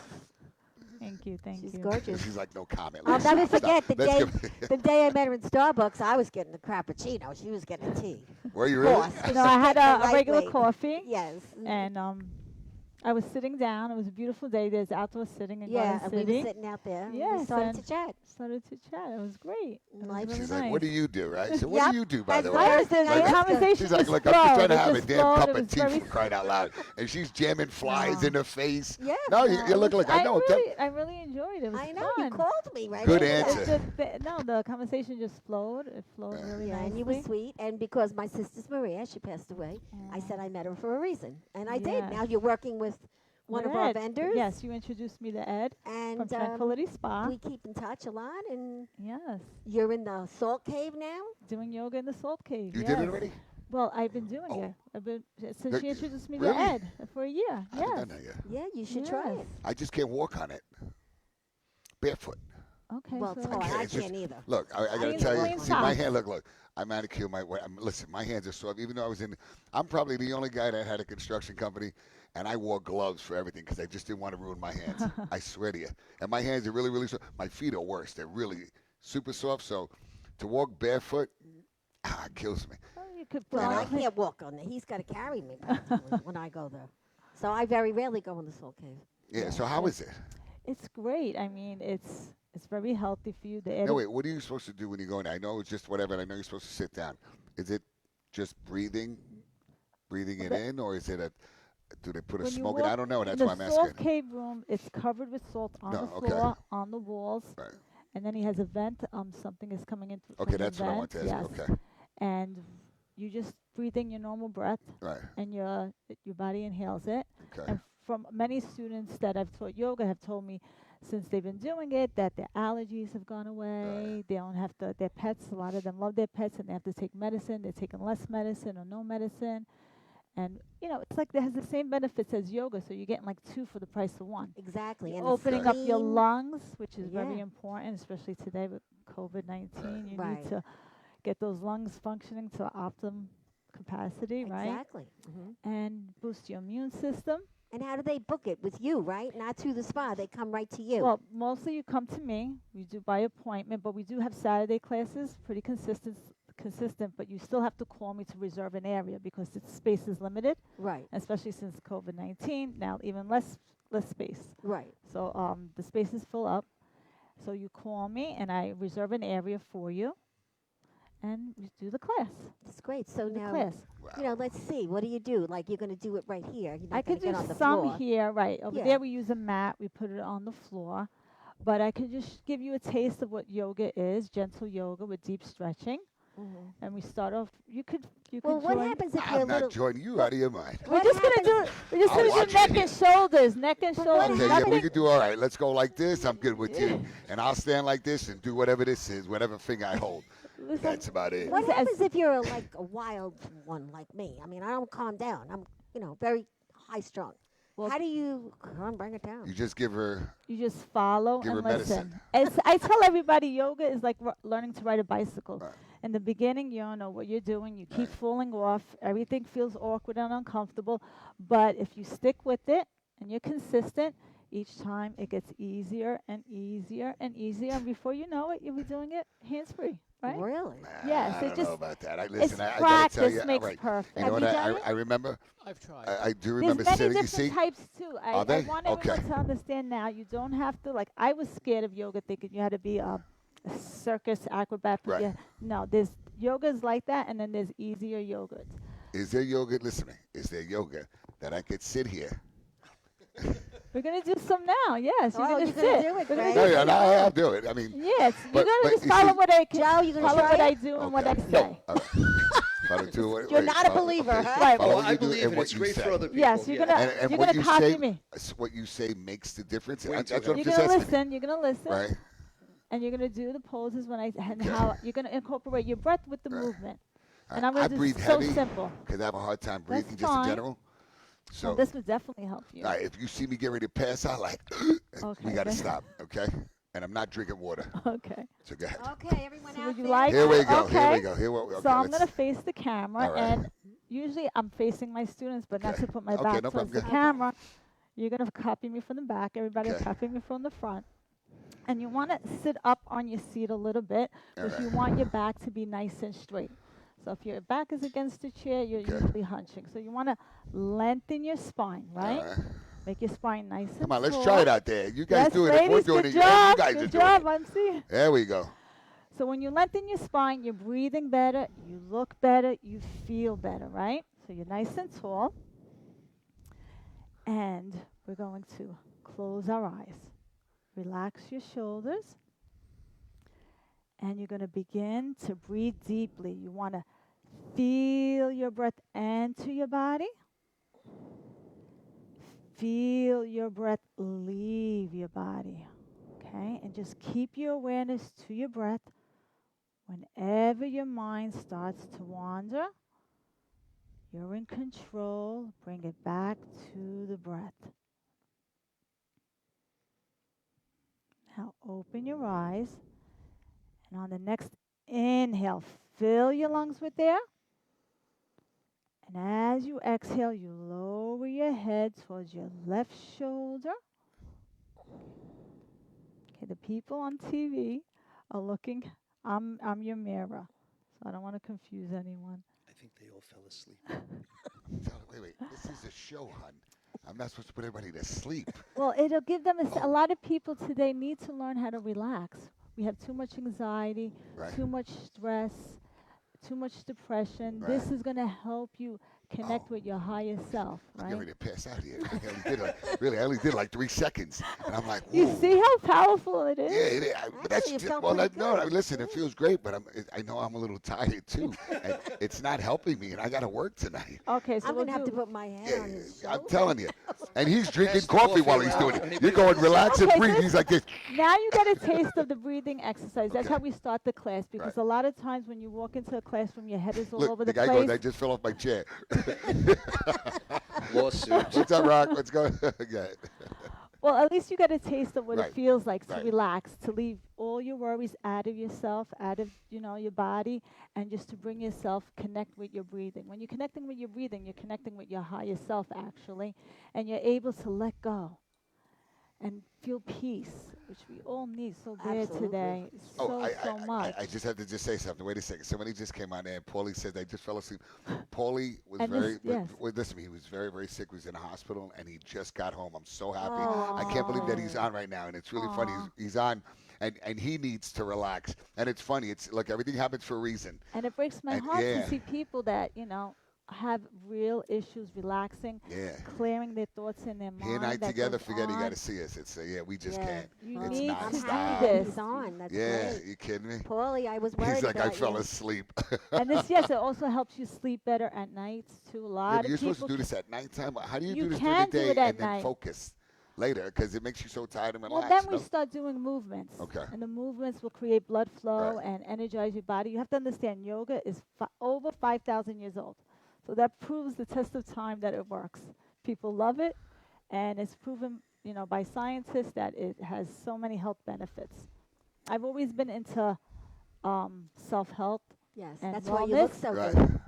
Thank you. She's you. gorgeous. She's like, no comment. I'll Let's never stop. forget the Let's day give- the day I met her in Starbucks. I was getting a cappuccino. She was getting a tea. Were you Of really? course. No, I had a Lightweight. regular coffee, Yes. and I was sitting down. It was a beautiful day. There's outdoor sitting and Yeah, garden and we sitting. were sitting out there. And we Yes, started and to chat. Started to chat. It was great. It was Life- really She's nice. like, what do you do, right? So what Yep. do you do, by That's the right. way? First thing I the asked her. conversation She's like, just look, I'm just trying to flowed. It have a just damn flowed. cup It of was tea very for crying out loud. And she's jamming flies No. in her face. Yeah. No, No, you look like, I know. I really enjoyed it. It was I know. fun. You called me right Good after answer. that. The conversation just flowed. It flowed Yeah. really Yeah, nicely. and you were sweet. And because my sister's Maria, she passed away, I said I met her for a reason. And I did. Yes. Now you're working with one of our Ed. vendors. Yes, you introduced me to Ed from And Tranquility Spa. we keep in touch a lot. And Yes, you're in the salt cave now? doing yoga in the salt cave. You yes. did it already? Well, I've been doing Oh. it. I've been since Look, she introduced me really? to Ed for a year. I haven't Yes. done that yet. Yeah, you should try Yes. it. I just can't walk on it. Barefoot. Okay. Well, so it's hard. I it's just- can't either. Look, I got to Clean- tell you. clean See, my socks. hand. Look. I manicure my. Listen, my hands are soft. Even though I was in, I'm probably the only guy that had a construction company, and I wore gloves for everything because I just didn't want to ruin my hands. I swear to you. And my hands are really, really soft. My feet are worse. They're really super soft. So, to walk barefoot, it kills me. Well, you could Well, I probably- can't walk on there. He's got to carry me practically when I go there. So I very rarely go in the salt cave. Yeah. Yeah, So how is it? It's great. I mean, it's very healthy for you. The No, wait. What are you supposed to do when you go in? I know it's just whatever. And I know you're supposed to sit down. Is it just breathing it in, or is it a? Do they put a When you smoke in? walk I don't know. That's in why I'm the salt asking. cave room, it's covered with salt on No, the okay. floor, on the walls, Right. and then he has a vent. Something is coming in. Okay, from the that's what I want to vent, ask. yes. Okay. And you just breathe in your normal breath, Right. and your body inhales it. Okay. And from many students that I've taught yoga have told me since they've been doing it that their allergies have gone away. They don't have to, their pets, a lot of them love their pets and they have to take medicine. They're taking less medicine or no medicine. And, it's like it has the same benefits as yoga, so you're getting like two for the price of one. Exactly. You're And opening up your steam. lungs, which is very Yeah. important, especially today with COVID-19. You Right. need to get those lungs functioning to optimum capacity, right? Exactly. And boost your immune system. And how do they book it? With you, right? Not through the spa. They come right to you. Well, mostly you come to me. We do by appointment, but we do have Saturday classes, pretty consistent, but you still have to call me to reserve an area because its space is limited, right. especially since COVID-19. Now even less space. Right. So the space is full up. So you call me and I reserve an area for you, and we do the class. That's great. So Do the now, class. let's see. What do you do? Like, you're going to do it right here. You're not I gonna could do get on the some floor. here, right. Over Yeah. there we use a mat. We put it on the floor. But I could just give you a taste of what yoga is, gentle yoga with deep stretching. And we start off, you could Well, what join. happens if you're a I'm little... not joining you out of your mind. We're What just gonna do. happens- We're just I'll gonna watch do neck it. and shoulders, neck and But what shoulders. Okay, yeah, happens- we could do all right. Let's go like this. I'm good with you. And I'll stand like this and do whatever this is, whatever finger I hold. Listen, That's about it. What Listen, happens if you're like a wild one like me? I mean, I don't calm down. I'm, very high strung. Well- How do you come on, bring it down? You just give her. you just follow Give and her listen. medicine. I tell everybody, yoga is like learning to ride a bicycle. Right. In the beginning, you don't know what you're doing. You keep falling off. Everything feels awkward and uncomfortable. But if you stick with it and you're consistent, each time it gets easier and easier and easier. And before you know it, you'll be doing it hands-free, right? Really? Yes, I it don't just- know about that. I It's listen. I gotta practice tell you. makes all right. perfect. You know Have what? you done it? I remember. I've tried. I do There's remember many sitting. You different see. types too. Are I they? want everyone Okay. to understand now. You don't have to like. I was scared of yoga, thinking you had to be a circus acrobat. But Right. yeah, no, there's yogas like that, and then there's easier yogas. Is there yoga? Listen to me. Is there yoga that I could sit here? We're gonna do some now. Yes, Oh, you're you're gonna gonna sit. do it, We're gonna Greg. No, do yeah, some- no, I'll do it. I mean, Yes, but- you're but gonna just you follow see- what I can. Joe, you gonna follow try what I it? do and what I Okay. say. All right. Follow to what- You're wait, not a follow- believer, okay. huh? Right. Follow Oh, what I you do believe and it. what It's you great say. for other people. Yes, you're yeah. gonna- And You're what gonna you copy say, me. what you say makes the difference. Way That's too what good. I'm You're just gonna asking. listen. You're gonna listen. Right. And you're gonna do the poses when and how you're gonna incorporate your breath with the Right. movement. And I'm gonna I do breathe so heavy simple. because I have a hard time That's breathing just in fine. general. So Well, this would definitely help you. all right, if you see me get ready to pass out, like we Okay, got to then. stop, okay? And I'm not drinking water. Okay. So go ahead. Okay, everyone So out would you there. like Here we it? go. Here we Okay. go. Here we okay, So I'm let's- gonna face the camera, All right. and usually I'm facing my students, but not Okay. to put my Okay, back no towards problem. the Go camera. You're gonna copy me from the back. Everybody's Okay. copying me from the front. And you want to sit up on your seat a little bit because All you right. want your back to be nice and straight. So if your back is against the chair, you're Okay. usually hunching. So you want to lengthen your spine, right? All right. Make your spine nice and Come on, let's tall. try it out there. You guys Yes, doing it. We're ladies, doing good it. You job. guys are Good doing job. it. I'm seeing. There we go. So when you lengthen your spine, you're breathing better, you look better, you feel better, right? So you're nice and tall. And we're going to close our eyes. Relax your shoulders. And you're going to begin to breathe deeply. You want to feel your breath enter your body. Feel your breath leave your body. Okay? And just keep your awareness to your breath. Whenever your mind starts to wander, you're in control. Bring it back to the breath. Now open your eyes. And on the next inhale, fill your lungs with air. And as you exhale, you lower your head towards your left shoulder. Okay, the people on TV are looking. I'm your mirror, so I don't want to confuse anyone. I think they all fell asleep. Wait. This is a show, hon. I'm not supposed to put everybody to sleep. Well, it'll give them a lot of people today need to learn how to relax. We have too much anxiety, Right. too much stress, too much depression. Right. This is going to help you connect with your higher self, I'm getting right? ready to pass out here. I only did like 3 seconds, and I'm like, You whoa. see how powerful it Yeah, is? but that's Actually, it felt well. pretty No, good. listen, it feels great, but I know I'm a little tired too, and it's not helping me, and I got to work tonight. Okay, so I'm we'll gonna have to do. put my head Yeah, on his I'm shoulder. telling you. And he's drinking Pass the coffee coffee while he's around doing if it. anybody You're going wants it. relax and Okay, breathe. so He's like this. now you get a taste of the breathing exercise. That's Okay. how we start the class because Right. a lot of times when you walk into a classroom, your head is all Look, over the the guy goes, place. I just fell off my chair. Lawsuit. What's up, Rock? Let's go. Yeah. Well, at least you get a taste of what Right, it feels like to right. relax, to leave all your worries out of yourself, out of your body, and just to bring yourself connect with your breathing. When you're connecting with your breathing, you're connecting with your higher self actually, and you're able to let go and feel peace, which we all need so bad Absolutely. today, Oh, so much. I just have to just say something. Wait a second. Somebody just came on there, and Paulie said they just fell asleep. Paulie was And this- yes. listen to me. He was very, very sick. He was in the hospital, and he just got home. I'm so happy. Oh, I can't believe that he's on right now, and it's really funny. Aw. He's on, and he needs to relax. And it's funny. It's like everything happens for a reason. And it breaks my And- heart yeah. to see people that, have real issues relaxing, Yeah. clearing their thoughts in their mind. He and I that together, goes forget you got on. to see us. It's yeah, we just Yeah. can't. You It's need I'm to happy do he's this. on. That's Yeah, great. you kidding me? Paulie, I was worried He's like, I about fell you. asleep. And this, yes, it also helps you sleep better at nights too. A Yeah, lot but of you're people. supposed to do this at nighttime. How do you, You do this during the can do day it at and then night. focus later? Because it makes you so tired and Well, relaxed. then we no? start doing movements. Okay. And the movements will create blood flow Right. and energize your body. You have to understand, yoga is over 5,000 years old. So that proves the test of time that it works. People love it, and it's proven, by scientists that it has so many health benefits. I've always been into self-help Yes, and that's why you look wellness. so Right. good.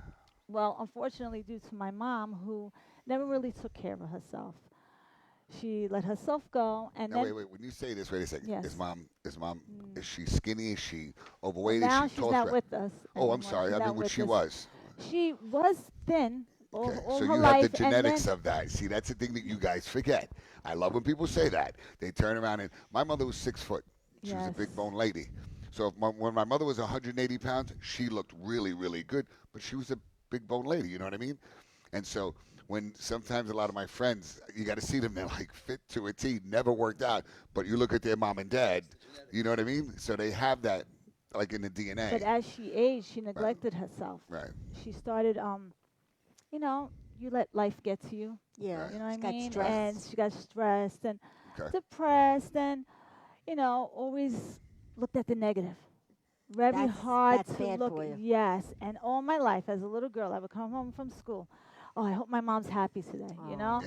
Well, unfortunately, due to my mom, who never really took care of herself, she let herself go, and Now, then wait. When you say this, wait a second. Yes. Is mom, Mm. is she skinny? Is she well, overweight? now Is she she's tall? not Straight? with us. Oh, I'm anymore. sorry. She's I not mean, what with she us. was. She was thin all Okay. all So her you life, have the genetics and then of that. See, that's the thing that you guys forget. I love when people say that. They turn around and my mother was 6 foot. She was a big Yes. bone lady. So when my mother was 180 pounds, she looked really, really good, but she was a big bone lady. You know what I mean? And so when sometimes a lot of my friends, you got to see them, they're like fit to a T, never worked out. But you look at their mom and dad, you know what I mean? So they have that like in the DNA. but as she aged, she neglected herself. Right. She started, you let life get to you. Yeah, You know what she I got mean? stressed. And she got stressed and Okay. depressed, and always looked at the negative. Very That's- hard that's to bad look for at. you. Yes, and all my life as a little girl, I would come home from school. Oh, I hope my mom's happy today. Aw. Yeah.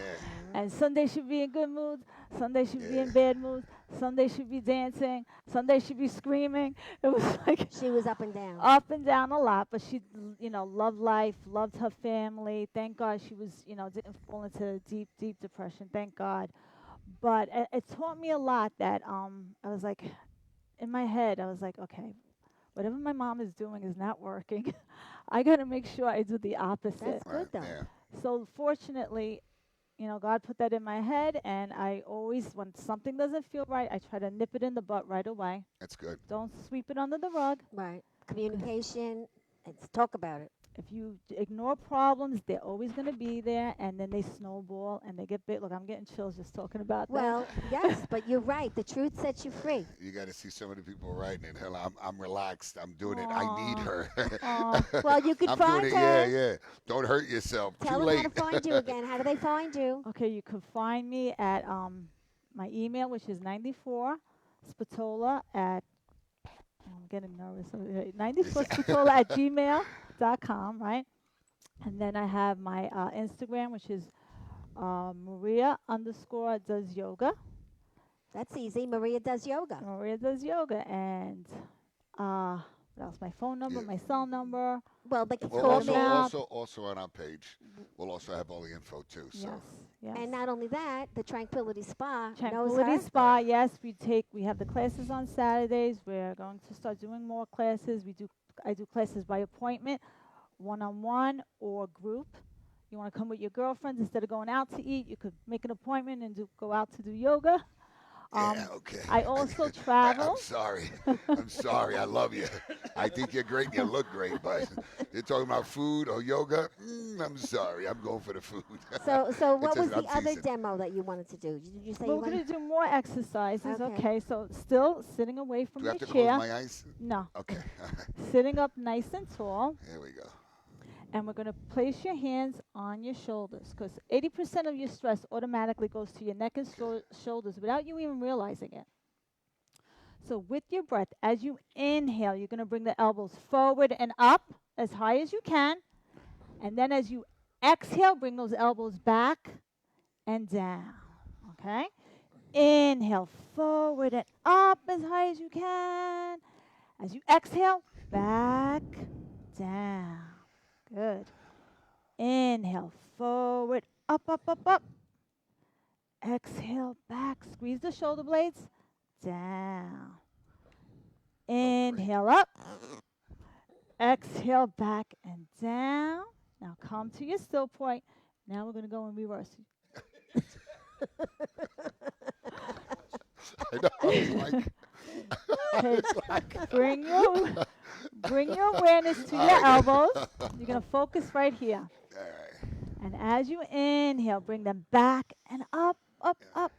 And Sunday should be in good mood. Sunday should be in Yeah. bad mood. Sunday should be dancing. Sunday should be screaming. It was like She was up and down. up and down a lot, but she, loved life, loved her family. Thank God she was, didn't fall into deep, deep depression. Thank God. But it taught me a lot that I was like, in my head, I was like, okay, whatever my mom is doing is not working. I got to make sure I do the opposite. That's good Right. though. Yeah. So fortunately, God put that in my head, and I always, when something doesn't feel right, I try to nip it in the butt right away. That's good. Don't sweep it under the rug. Right. Communication. Let's talk about it. If you ignore problems, they're always going to be there, and then they snowball and they get big. Look, I'm getting chills just talking about that. Well, yes, but you're right. The truth sets you free. You got to see so many people writing it. Hell, I'm relaxed. I'm doing it. I need Aw. her. Aw. Well, you could I'm find doing it. her. Yeah, yeah. Don't hurt yourself. Tell Too them late. how to find you again. How do they find you? Okay, you can find me at my email, which is 94 Spatola at, I'm getting nervous over here, 94 Spatola at gmail.com, right? And then I have my Instagram, which is Maria _ does yoga. That's easy. Maria does yoga. Maria does yoga. And what else? My phone number, Yeah. my cell number. Well, they can Well, call also, me. also on our page, we'll also have all the info too. So Yes, yes. And not only that, the Tranquility Spa knows Tranquility her. Spa, yes, we have the classes on Saturdays. We're going to start doing more classes. I do classes by appointment, one-on-one or group. You want to come with your girlfriends instead of going out to eat, you could make an appointment and go out to do yoga. Yeah, okay. I also I'm travel. sorry. I'm sorry. I love you. I think you're great and you look great, but you're talking about food or yoga. I'm sorry. I'm going for the food. So what It's was just, I'm the other teasing. demo that you wanted to do? Did you say Well, you we're going wanted? to do more exercises. Okay. Okay, so still sitting away from Do I your have to close chair. my eyes? No. Okay. Sitting up nice and tall. Here we go. And we're going to place your hands on your shoulders because 80% of your stress automatically goes to your neck and shoulders without you even realizing it. So with your breath, as you inhale, you're going to bring the elbows forward and up as high as you can. And then as you exhale, bring those elbows back and down. Okay? Inhale, forward and up as high as you can. As you exhale, back, down. Good. Inhale, forward, up, up, up, up. Exhale, back. Squeeze the shoulder blades. Down. Inhale up. Exhale, back and down. Now come to your still point. Now we're going to go in reverse. I know. I was like, Okay, bring your awareness to your elbows. You're going to focus right here. all right. And as you inhale, bring them back and up, up, up.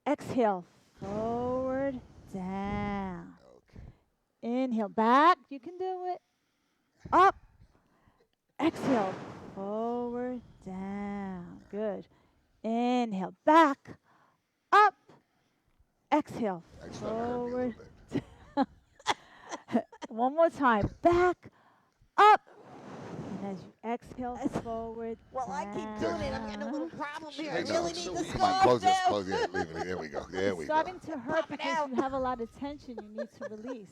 Exhale, forward, down. Okay. Inhale, back. You can do it. Up. Exhale, forward, down. Good. Inhale, back, up. Exhale, Actually, that hurt me a little forward. bit. One more time. Back, up. And as you exhale, forward. Well, I keep doing it. I'm getting a little problem here. I I know. really need to Come on, stop close this. now. Close it. Leave it. There we go. There It's we go. starting to hurt Pop it because out. you have a lot of tension you need to release.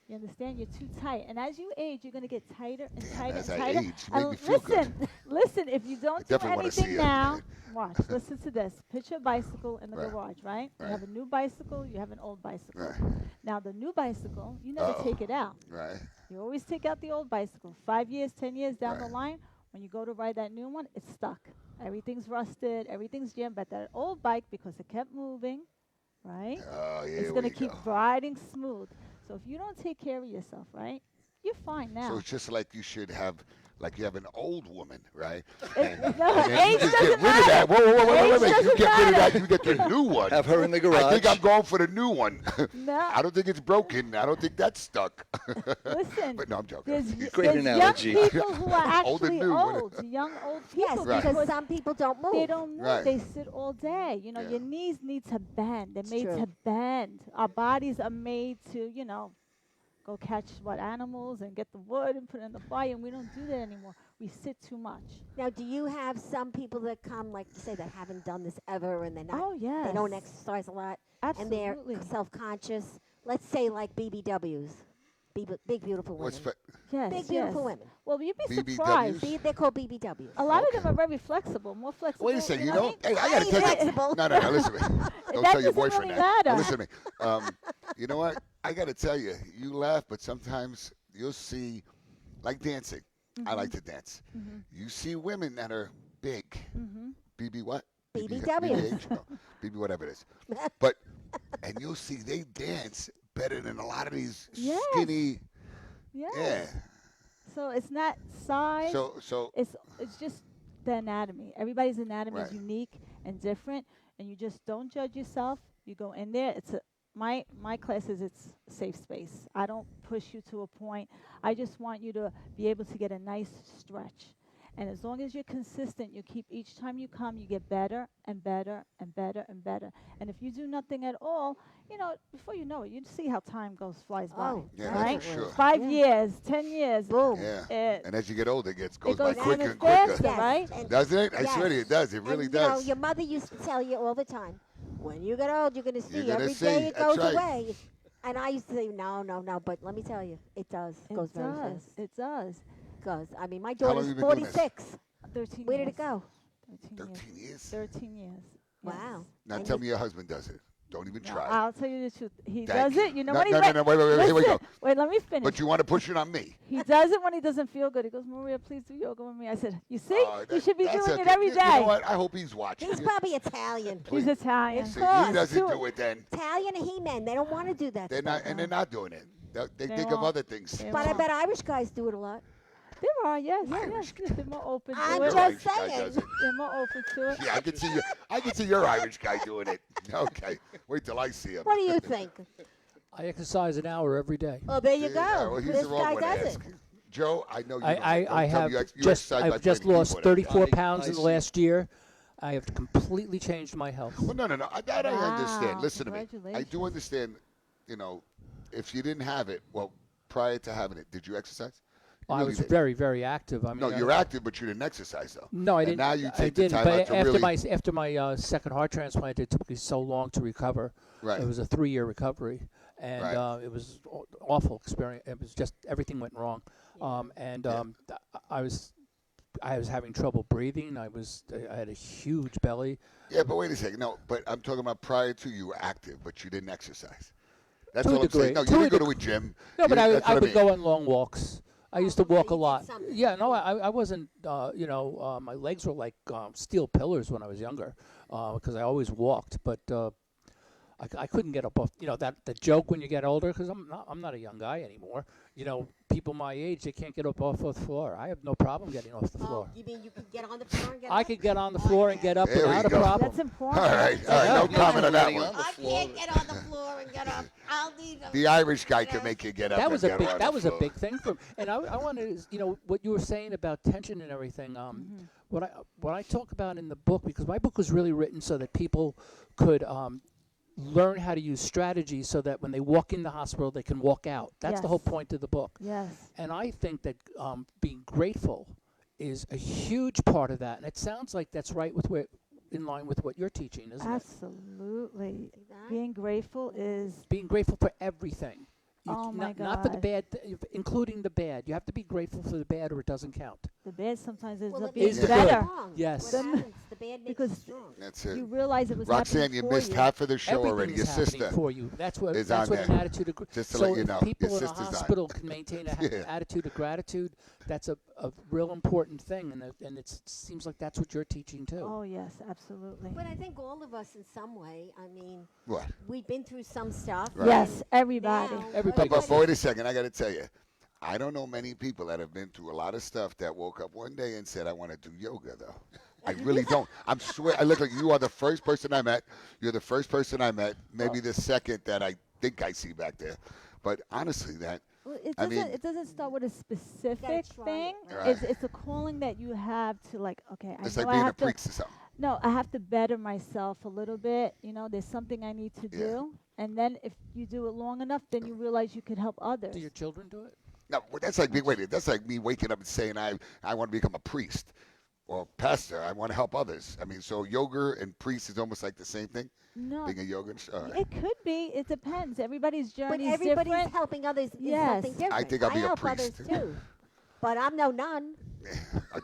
You understand? You're too tight. And as you age, you're going to get tighter and Damn, tighter as and I tighter. age, you make me feel listen, good. listen, if you don't do definitely wanna see anything it. now, watch, listen to this. Picture a bicycle in the Right. garage, right? You Right. have a new bicycle, you have an old bicycle. Right. Now, the new bicycle, you never Uh-oh. take it out. Right. You always take out the old bicycle. 5 years, 10 years down the Right. line, when you go to ride that new one, it's stuck. Everything's rusted, everything's jammed. But that old bike, because it kept moving, right? Oh, It's here going we to keep go. riding smooth. So if you don't take care of yourself, right, you're fine now. So it's just like you should have, like you have an old woman, right? No, And then you age just doesn't get rid of matter. that. Whoa, Age wait. You doesn't get rid of matter. that. You get the new one. Have her in the I garage. think I'm going for the new one. No. I don't think it's broken. I don't think that's stuck. Listen, But no, I'm joking. there's, Great there's analogy. young people who are Old and actually new, what old, young old Yes, people, Right. because some people don't move. they don't move. Right. They sit all day. You know, Yeah. your knees need to bend. They're It's made true. to bend. Our bodies are made to, go catch animals and get the wood and put it in the fire. And we don't do that anymore. We sit too much. Now, do you have some people that come, like you say, that haven't done this ever, and they're not, Oh yes. they don't exercise a lot, Absolutely. and they're self-conscious? Let's say like BBWs, big beautiful women. What's yes. Big beautiful yes. women. Well, you'd be BBWs? surprised. They're called BBWs. A lot of them are very flexible, more flexible. Wait a second. You what I know, mean? hey, I I gotta ain't tell you. flexible. No. Listen to me. Don't That tell your doesn't boyfriend really that. matter. Listen to me. You know what? I gotta tell you. You laugh, but sometimes you'll see, like dancing. I like to dance. You see women that are big. BB what? BBW. BBH? No, BB whatever it is. But and you'll see they dance better than a lot of these Yes. skinny. Yes. Yeah. So it's not size. So It's just the anatomy. Everybody's anatomy is Right. unique and different, and you just don't judge yourself. You go in there. My classes. It's a safe space. I don't push you to a point. I just want you to be able to get a nice stretch. And as long as you're consistent, you keep each time you come, you get better and better and better and better. And if you do nothing at all, before you know it, you see how time flies by. Oh, Yeah, right? that's for sure. 5 Yeah. years, 10 years. Boom. yeah. It, And as you get older, it goes goes by quicker even and quicker. faster. Yes. right? And Doesn't it? I swear to you, Yes. it does. It really and, does. Your mother used to tell you all the time, when you get old, you're going to see. You're gonna Every see. day it That's goes right. away. And I used to say, no. But let me tell you, it does. It goes very fast. It does. Goes. I mean, my How long daughter's you been doing this? 46. 13 Where years. did it go? 13 years. 13 years. 13 years. Wow. Now And tell you- me your husband does it. Don't even No, try. I'll tell you the truth. He Thank does you. it. You know No, when he no, no, no, wait, here we Listen, go. Wait, let me finish. But you want to push it on me. He does it when he doesn't feel good. He goes, Maria, please do yoga with me. I said, you see, you should be That's doing a it good- every day. You know what? I hope he's watching. He's probably Italian. He's Italian. See, course, he doesn't too. do it then. Italian He-Men. They don't want to do that They're stuff. not, and they're not doing it. They They think of won't. other things. They But I won't. bet Irish guys do it a lot. There are, yes, Irish yes. They're more open to I'm it. Your just Irish guy saying. does it. They're more open to it. Yeah, I can see you. I can see your Irish guy doing it. Okay, wait till I see him. What do you think? I exercise an hour every day. Oh, there you go. Yeah, well, he's This the wrong guy one to does ask. it. Joe, I know you. I, don't. I, Don't I tell have me you just exercise like I've just many lost people that- 34 I pounds in the see. last year. I have completely changed my health. Well, no. That I understand. Wow, Listen to me. I do congratulations. understand. You know, if you didn't have it, well, prior to having it, did you exercise? You I really was did. very, very active. I mean, No, you're active, but you didn't exercise though. No, I And didn't. now you I take the didn't, time but out to after really. after my second heart transplant, it took me so long to recover. Right. It was a 3-year recovery, and Right. it was awful experience. It was just everything went wrong, I was having trouble breathing. I had a huge belly. Yeah, but wait a second. No, but I'm talking about prior to you were active, but you didn't exercise. That's To a all I'm saying. degree. No, you To a didn't go to deg- a gym. No, but That's I what would mean. go on long walks. I used to Oh, so walk a you did lot. something. Yeah, no, I wasn't. My legs were like steel pillars when I was younger, because I always walked. But I couldn't get up off. That the joke when you get older, because I'm not a young guy anymore. People my age, they can't get up off the floor. I have no problem getting off the Oh, floor. you mean you could get on the floor and get I up? could get on the floor and get up There we without a go. problem. That's important. All right, Yeah. no comment on that Getting one. on the I floor. can't get on the floor and get up. I'll need a The Irish guy can make you get up. That was and a get big. on That the was a floor. big thing for me. And I wanted, what you were saying about tension and everything. What I talk about in the book, because my book was really written so that people could learn how to use strategies so that when they walk in the hospital, they can walk out. That's the whole Yes. point of the book. Yes. And I think that being grateful is a huge part of that. And it sounds like that's right in line with what you're teaching, isn't it? Absolutely. that? Being grateful is, Being grateful for everything. Oh, my Not for the God. bad, including the bad. You have to be grateful for the bad, or it doesn't count. the bad sometimes ends Well, up it being makes Is you the good. better. strong. Yes. What Then- happens, the bad makes because you strong. That's it. You realize it was Roxanne, happening you for missed you. half of the show Everything already. is Your happening sister. for you. That's what. is That's on what an there. attitude of. Just to so let you if know, people your in a sister's on. hospital can maintain an Yeah. attitude of gratitude. That's a real important thing, and it seems like that's what you're teaching too. Oh, yes, absolutely. But I think all of us in some way, I mean, What? we've been through some stuff. Right. Yes, everybody. Now, Everybody But goes wait a second, I got to tell you, I don't know many people that have been through a lot of stuff that woke up one day and said, "I want to do yoga," though. I really don't. I swear, I look like you are the first person I met. You're the first person I met, maybe the second that I think I see back there. But honestly, that Well, it I doesn't. mean- It doesn't start with a specific try thing. it. Right. It's a calling that you have to like. Okay, it's I like know I being a have to. priest or something. No, I have to better myself a little bit. There's something I need to Yeah. do, and then if you do it long enough, then you realize you could help others. Do your children do it? No, well, that's like that's like me waking up and saying I want to become a priest or pastor. I want to help others. I mean, so yoga and priest is almost like the same thing. No, Being a yoga. All right. it could be. It depends. Everybody's But journey is everybody's different. helping others is Yes. something different. I think I'll be a help priest. others too. But I'm no nun.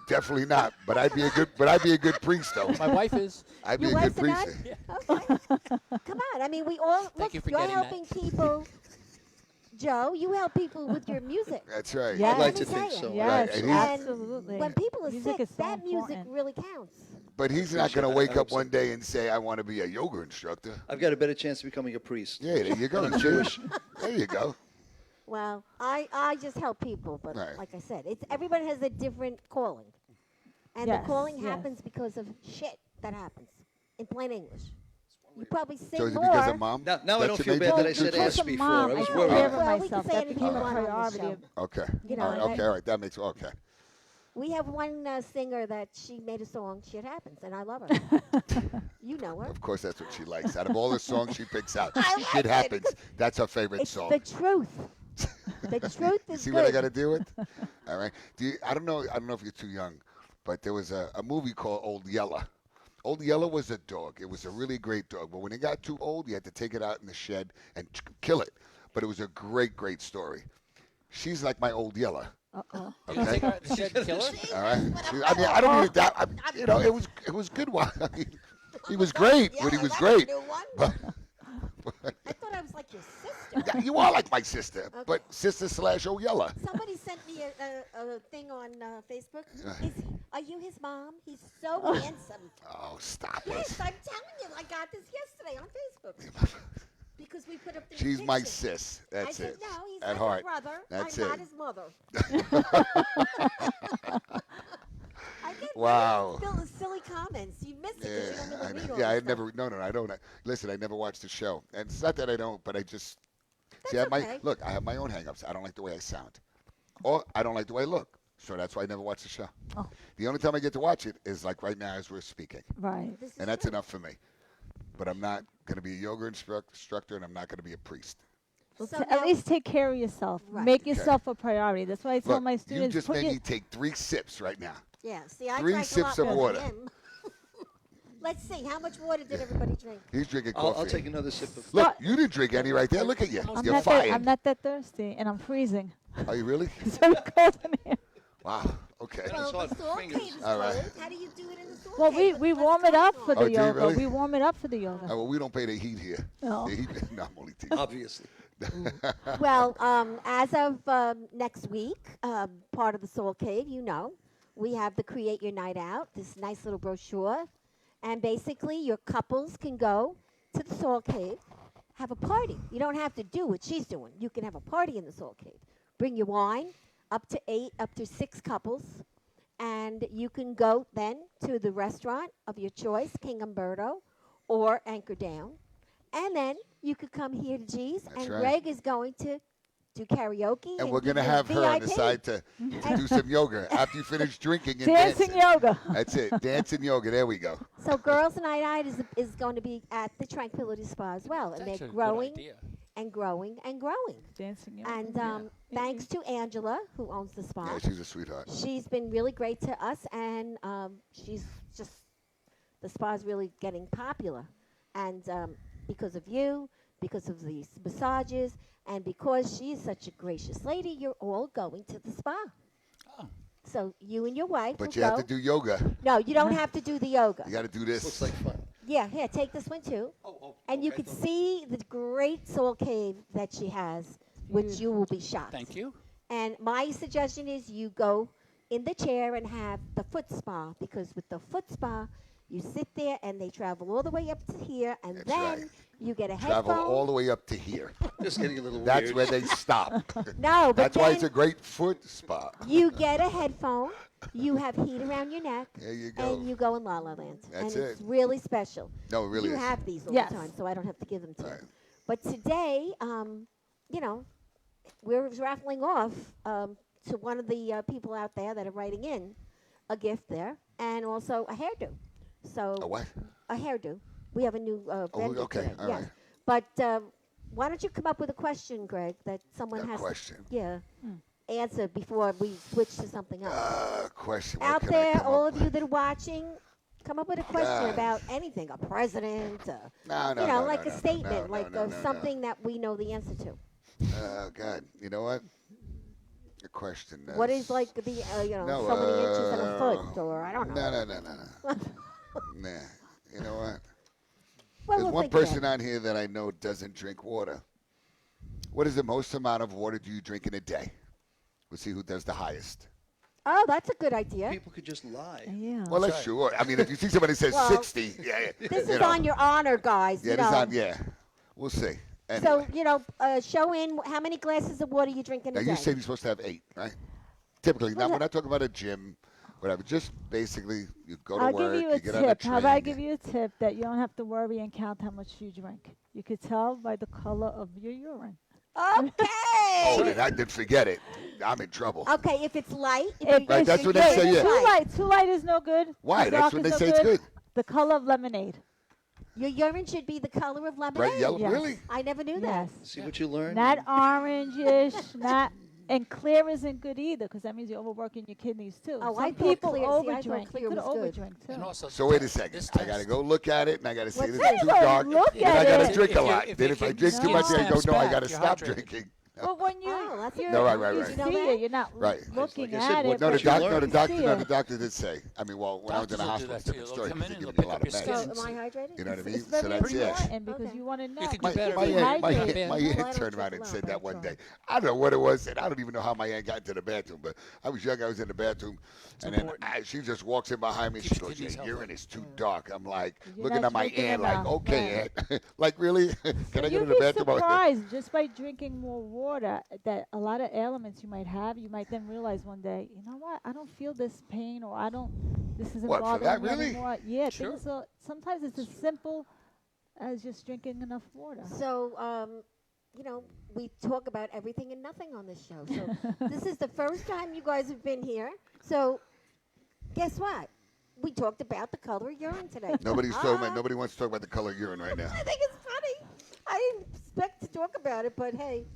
Definitely not. But I'd be a good priest though. My wife is. I'd be Your a good wife's a priest. nun? Okay. Come on. I mean, we all look. you for You're getting that. helping people. Joe, you help people with your music. That's right. Yes. I'd like to Let me think tell so. you. Yes, Right, and he's- absolutely. When people are Music sick, is so that music important. really counts. But he's not going to wake up one day and say, "I want to be a yoga instructor." I've got a better chance of becoming a priest. Yeah, there you go. I'm Jewish. There you go. Well, I just help people, but Right. like I said, it's everybody has a different calling, and Yes, the calling yes. happens because of shit that happens. In plain English, you probably sing So is it more. because of mom? Now I That's don't your feel main bad that I thing? said Because ass of before. mom, I was I take worried. care of Well, we can myself. say That anything became we a want on this priority. show. of- Okay. You know, all right. and Okay. All right. That makes okay. We have one singer that she made a song, Shit Happens, and I love her. You know her. Of course, that's what she likes. Out of all the songs she picks out, I like shit it. happens. That's her favorite It's song. the truth. The truth is See good. what I got to deal with? All right. I don't know if you're too young, but there was a movie called Old Yeller. Old Yeller was a dog. It was a really great dog. But when it got too old, you had to take it out in the shed and kill it. But it was a great story. She's like my Old Yeller. Uh-oh. You Okay. take her out the shed and kill her? All right. I mean, I don't need that. It was good. I mean, he was great, Yeah, but he was that's great. a new one. You are like my sister, Okay. but sister slash Oyella. Somebody sent me a thing on Facebook. Are you his mom? He's so handsome. Oh, stop Yes, it. I'm telling you. I got this yesterday on Facebook. Because we put up the She's my picture. sis. I That's said, it. no, he's At like heart. a brother. That's I'm it. not his mother. I get Wow. really silly comments. You miss it because you don't Yeah, even read all yeah. I this stuff. never. No, I don't. Listen, I never watched the show, and it's not that I don't, but I just see. I have okay. I have my own hangups. I don't like the way I sound, or I don't like the way I look. So that's why I never watch the show. Oh. The only time I get to watch it is like right now as we're speaking, Right. This is and that's true. enough for me. But I'm not going to be a yoga instructor, and I'm not going to be a priest. Well, So at now- least take care of yourself. Right. Make Okay. yourself a priority. That's why I tell Look, my you students, just put made your, me take 3 sips right now. Yeah, see, I 3 drank sips a lot of more water. than him. Let's see, how much water did everybody drink? He's drinking coffee. I'll take another sip of. Look, you didn't drink any right there. Look at you. You're fired. I'm not that thirsty, and I'm freezing. Are you really? It's very cold in here. Wow. Okay. Well, Well, hard the for salt fingers. cave is All right. cold. How do you do it in the salt Well, cave? we Let's warm it up for go. the Oh, do you yoga. really? We warm it up for the yoga. Well, we don't pay the heat here. No. The heat, no, I'm only teasing. Obviously. Well, as of next week, part of the Soul Cave, we have the Create Your Night Out, this nice little brochure. And basically, your couples can go to the Soul Cave, have a party. You don't have to do what she's doing. You can have a party in the Soul Cave. Bring your wine, up to 6 couples. And you can go then to the restaurant of your choice, King Umberto or Anchor Down. And then you could come here to G's, That's and right. Greg is going to do karaoke. And we're give going to you have her on the VIP. side to do some yoga after you finish drinking and Dancing dancing. yoga. That's it. Dancing yoga. There we go. So Girls Night Out is going to be at the Tranquility Spa as well. And That's they're a growing good idea. and growing and growing. Dancing yoga. And yeah. thanks to Angela, who owns the spa. Yeah, she's a sweetheart. She's been really great to us, and the spa's really getting popular. And because of you, because of these massages, and because she's such a gracious lady, you're all going to the spa. Oh. So you and your wife But will you go. have to do yoga. No, you don't have to do the yoga. You got to do Looks this. like fun. Yeah, here, take this one too. And you can see the great soul cave that she has, which you will be shocked. Thank you. And my suggestion is you go in the chair and have the foot spa, because with the foot spa, you sit there and they travel all the way up to here, and That's then right. you get a Travel headphone. all the way up to here. Just getting a little That's weird. where they stop. No, but That's why it's then a great foot spa. you get a headphone, you have heat around your neck, There you go. and you go in La La Land. That's and it's it. really special. No, it really you is. have these all Yes. the time, so I don't have to give them to Right. you. But today, we're raffling off to one of the people out there that are writing in a gift there, and also a hairdo. So A what? a hairdo. We have a new vendor okay, today. all yes. right. But why don't you come up with a question, Greg, that someone A has question. to answer before we switch to something else? Question. What Out can I there, come all up of you that are watching, come up with a question God. about anything, a president, No, no, you know, no, like no, a no, statement, no, like no, no, no. something that we know the answer to. Oh, God. You know what? A question. What is like the, No, so many inches in a foot, or I don't know. No. Nah. You know what? Well, There's we'll one think person again. on here that I know doesn't drink water. What is the most amount of water do you drink in a day? We'll see who does the highest. Oh, that's a good idea. People could just lie. Yeah. Well, that's sure. I mean, if you see somebody that says Well, 60, yeah. This you is know. on your honor, guys. Yeah, you this know. on, yeah. We'll see. Anyway. So, show in how many glasses of water you drink in Now, a day. you say you're supposed to have 8, right? Typically. Now, Well, we're not talking about a gym, whatever. Just basically, you go to I'll work, give you a get on a tip. train. How about I give you a tip that you don't have to worry and count how much you drink? You could tell by the color of your urine. Okay. Oh, then forget it. I'm in trouble. Okay, if it's light. Right, that's what they if say, it's yeah. Too light, light. Too light is no good. Why? Too That's dark when is they no say it's good. The color of lemonade. Your urine should be the color of lemonade. Bright yellow? Yes. Really? I never knew Yes. See what you learn? Not orangish, not and clear isn't good either, because that means you're overworking your kidneys too. Oh, Some I thought people clear- see, I thought overdrink. clear You could was good. overdrink too. And also, So wait a second. this I got to test- go look at it, and I got to see What's this that? is too You gotta dark. look Then at I got it. to drink a If you- lot. if Then your if I kidneys drink too much, I snaps go, no, I back, got to you're stop hydrated. drinking. Well, when you Oh, that's a you're, good right, one. right, you right. see You know it, that? you're not Right. looking Like I said, at what it. No, the but you you learn. can see it. doctor did say. I mean, well, when I was in the Doctors will do hospital, it's that a to you. different They'll story come because in they and give they'll me a pick lot up of your meds. skin. So, am I hydrated? You know what I mean? It's So very that's important because yeah. you want to know. You could do My better. Stay aunt, hydrated. my Well, I aunt don't turned drink around a and lot, said but I that one try. day. I don't know what it was, and I don't even know how my aunt got into the bathroom. But I was young, I was in the bathroom, and then important. she just walks in behind me. Keeps She your goes, kidneys "Your healthy." urine is too dark." I'm like, You're looking not at my drinking aunt, like, enough, "Okay, right. aunt, like really? Can I But go to you'd the be bathroom?" surprised just by drinking more water that a lot of ailments you might have, you might then realize one day, you know what? I don't feel this pain, or this isn't What, for that, bothering me really? anymore. Yeah, Sure. things are, sometimes it's as simple as just drinking enough water. So, you know, we talk about everything and nothing on this show. So, this is the first time you guys have been here. So, guess what? We talked about the color of urine today. Nobody's talking about. Nobody wants to talk about the color of urine right now. I think it's funny. I didn't expect to talk about it, but hey,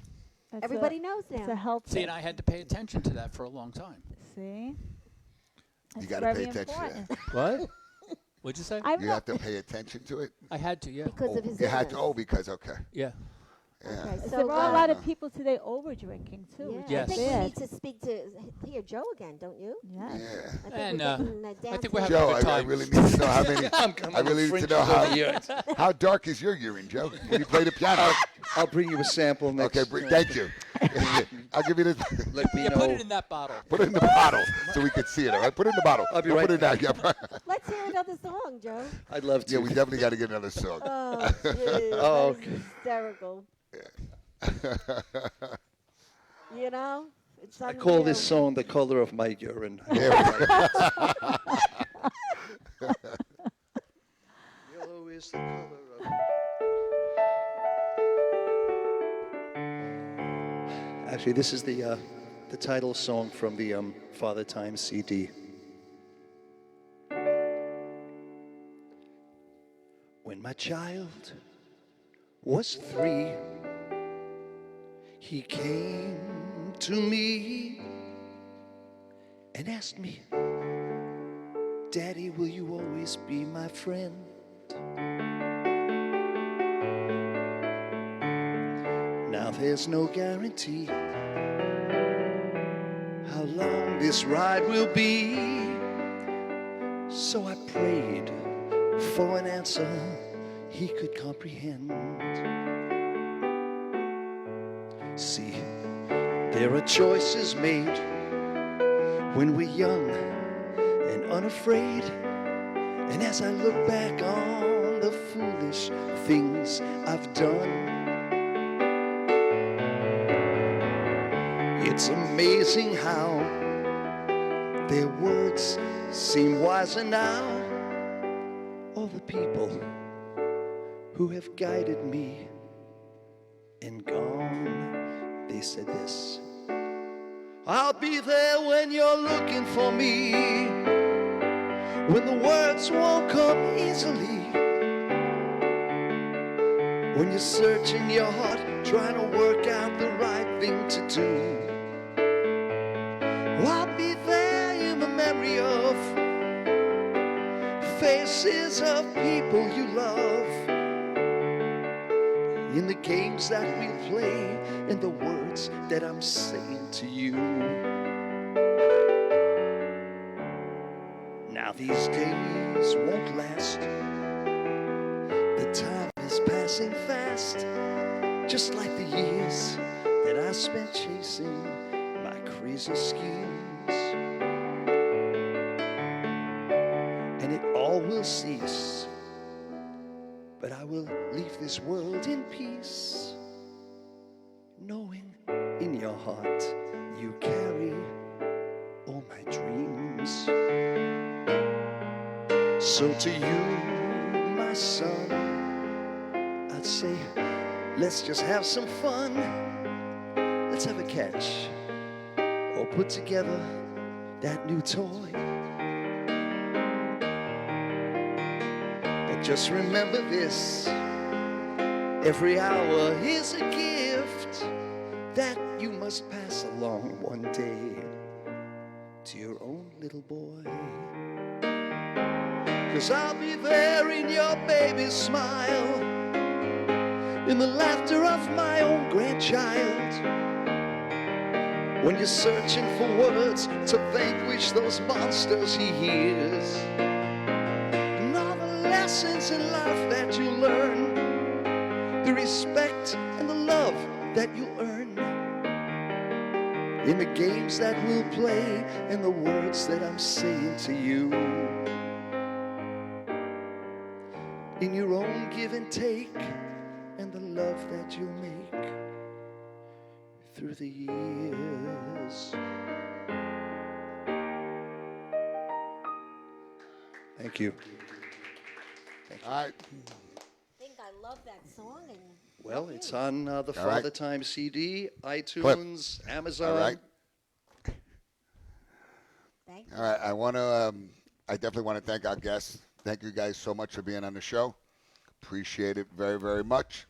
It's everybody knows It's a now. health See, tip. and I had to pay attention to that for a long time. See? It's gotta very pay attention to that. important. What? What'd you say? I'm You not, have to pay attention to it. I had to, yeah. Because of his You had to. illness. Oh, because okay. Yeah. Yeah. Okay, so there are a lot of uh, people today over drinking too. yeah, which Yes. I is think we bad. need to speak to hear Joe again, don't you? Yes. Yeah. I think And, we're getting down I think to we're having Joe, a good I time. really need to know how many. I'm I really need to know how dark is your urine, Joe, when you play the piano. I'll bring you a sample next. Okay, thank you. I'll give you this. Let me Yeah, know. put it in that bottle. Put it in the bottle so we can see it. All right, put it in the bottle. I'll be Don't right put it down. Yeah, Let's hear another song, Joe. I'd love to. yeah, we definitely got to get another song. Oh, geez, Oh, that is hysterical. You know, it's I call this unreal. song "The Color of My Urine." There we go. Yellow is the color of. Actually, this is the title song from the Father Time CD. When my child was 3, he came to me and asked me, "Daddy, will you always be my friend?" Now there's no guarantee how long this ride will be, so I prayed for an answer he could comprehend. See, there are choices made when we're young and unafraid, and as I look back on the foolish things I've done, it's amazing how their words seem wiser now. All the people who have guided me and gone, they said this: "I'll be there when you're looking for me, when the words won't come easily, when you're searching your heart, trying to work out the right thing to do. I'll be there in the memory of faces of people you love, in the games that we play, in the words that I'm saying to you. Now these days won't last, the time is passing fast, just like the years that I spent chasing my crazy schemes. And it all will cease, but I will leave this world in peace, knowing in your heart you carry all my dreams. So to you, my son, I'd say, let's just have some fun. Let's have a catch or put together that new toy. But just remember this: every hour is a gift that you must pass along one day to your own little boy. 'Cause I'll be there in your baby's smile, in the laughter of my own grandchild. When you're searching for words to vanquish those monsters he hears, and all the lessons in life that you learn, the respect and the love that you earn, in the games that we'll play and the words that I'm saying to you, in your own give and take and the love that you'll make through the years. Thank you. All right. I think I love that song. And Well, love it's you. on the All right. Father Time CD, iTunes, Amazon. All right. Thank you. All right. I definitely want to thank our guests. Thank you guys so much for being on the show. Appreciate it very, very much.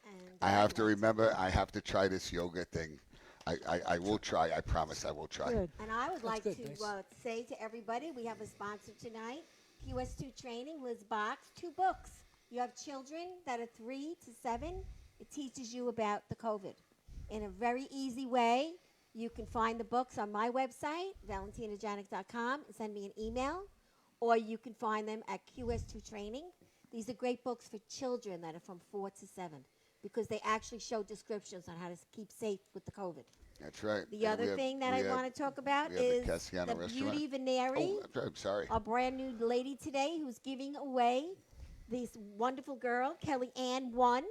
And I have to like remember, I have to try this yoga thing. I will try. I promise I will try. Good. And I would like good, to nice. say to everybody, we have a sponsor tonight, QS2 Training, Liz Box, 2 books. You have children that are 3 to 7. It teaches you about the COVID in a very easy way. You can find the books on my website, valentinajanic.com, and send me an email, or you can find them at QS2 Training. These are great books for children that are from 4 to 7 because they actually show descriptions on how to keep safe with the COVID. That's right. The And other thing that I want to talk about we have the is Cassiano the restaurant. Beauty Veneri, I'm sorry. a brand new lady today who's giving away this wonderful girl. Kelly Ann won.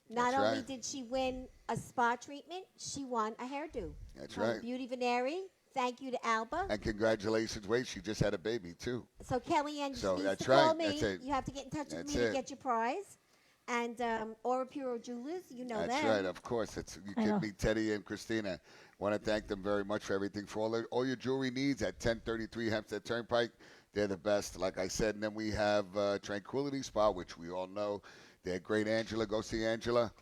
Not That's only right. did she win a spa treatment, she won a hairdo. That's From right. Beauty Veneri. Thank you to Alba. And congratulations. Wait, she just had a baby, too. So Kelly Ann So needs that's to call right. me. That's it. You have to get in touch with That's me to it. get your prize. And Aura Puro Jewelers, you know That's them. right, of course. You I can know. meet Teddy and Christina. Want to thank them very much for everything, for all your jewelry needs at 1033 Hempstead Turnpike. They're the best, like I said. And then we have Tranquility Spa, which we all know. They're great. Angela, go see Angela.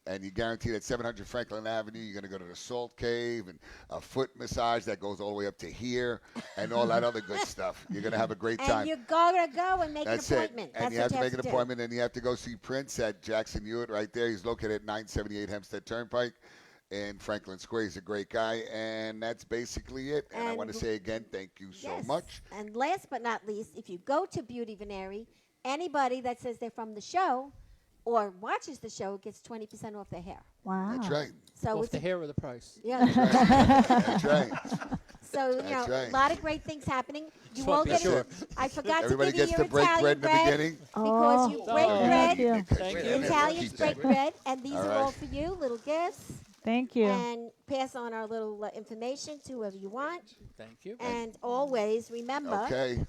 And you guarantee that 700 Franklin Avenue, you're going to go to the Salt Cave and a foot massage that goes all the way up to here and all that other good stuff. You're going to have a great time. And you gotta go and make That's an it. appointment. And That's you what have to make an do. appointment, and you have to go see Prince at Jackson Hewitt right there. He's located at 978 Hempstead Turnpike in Franklin Square. He's a great guy, and that's basically it. And I want to And- say again, thank you so Yes. much. And last but not least, if you go to Beauty Veneri, anybody that says they're from the show or watches the show gets 20% off their hair. Wow. That's right. So Off it's the hair or the price? yeah. That's right. So you know, That's right. a lot of great things happening. You Just won't want get to be it. I forgot Everybody to give gets you to your break Italian bread in the beginning. because you Oh, break Oh, bread. thank you. Thank you. Italians Keep break that. bread, and these All are right. all for you, little gifts. Thank you. And pass on our little information to whoever you want. Thank you. And always remember, Okay.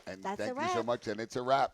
And That's thank a you so wrap. much. And it's a wrap.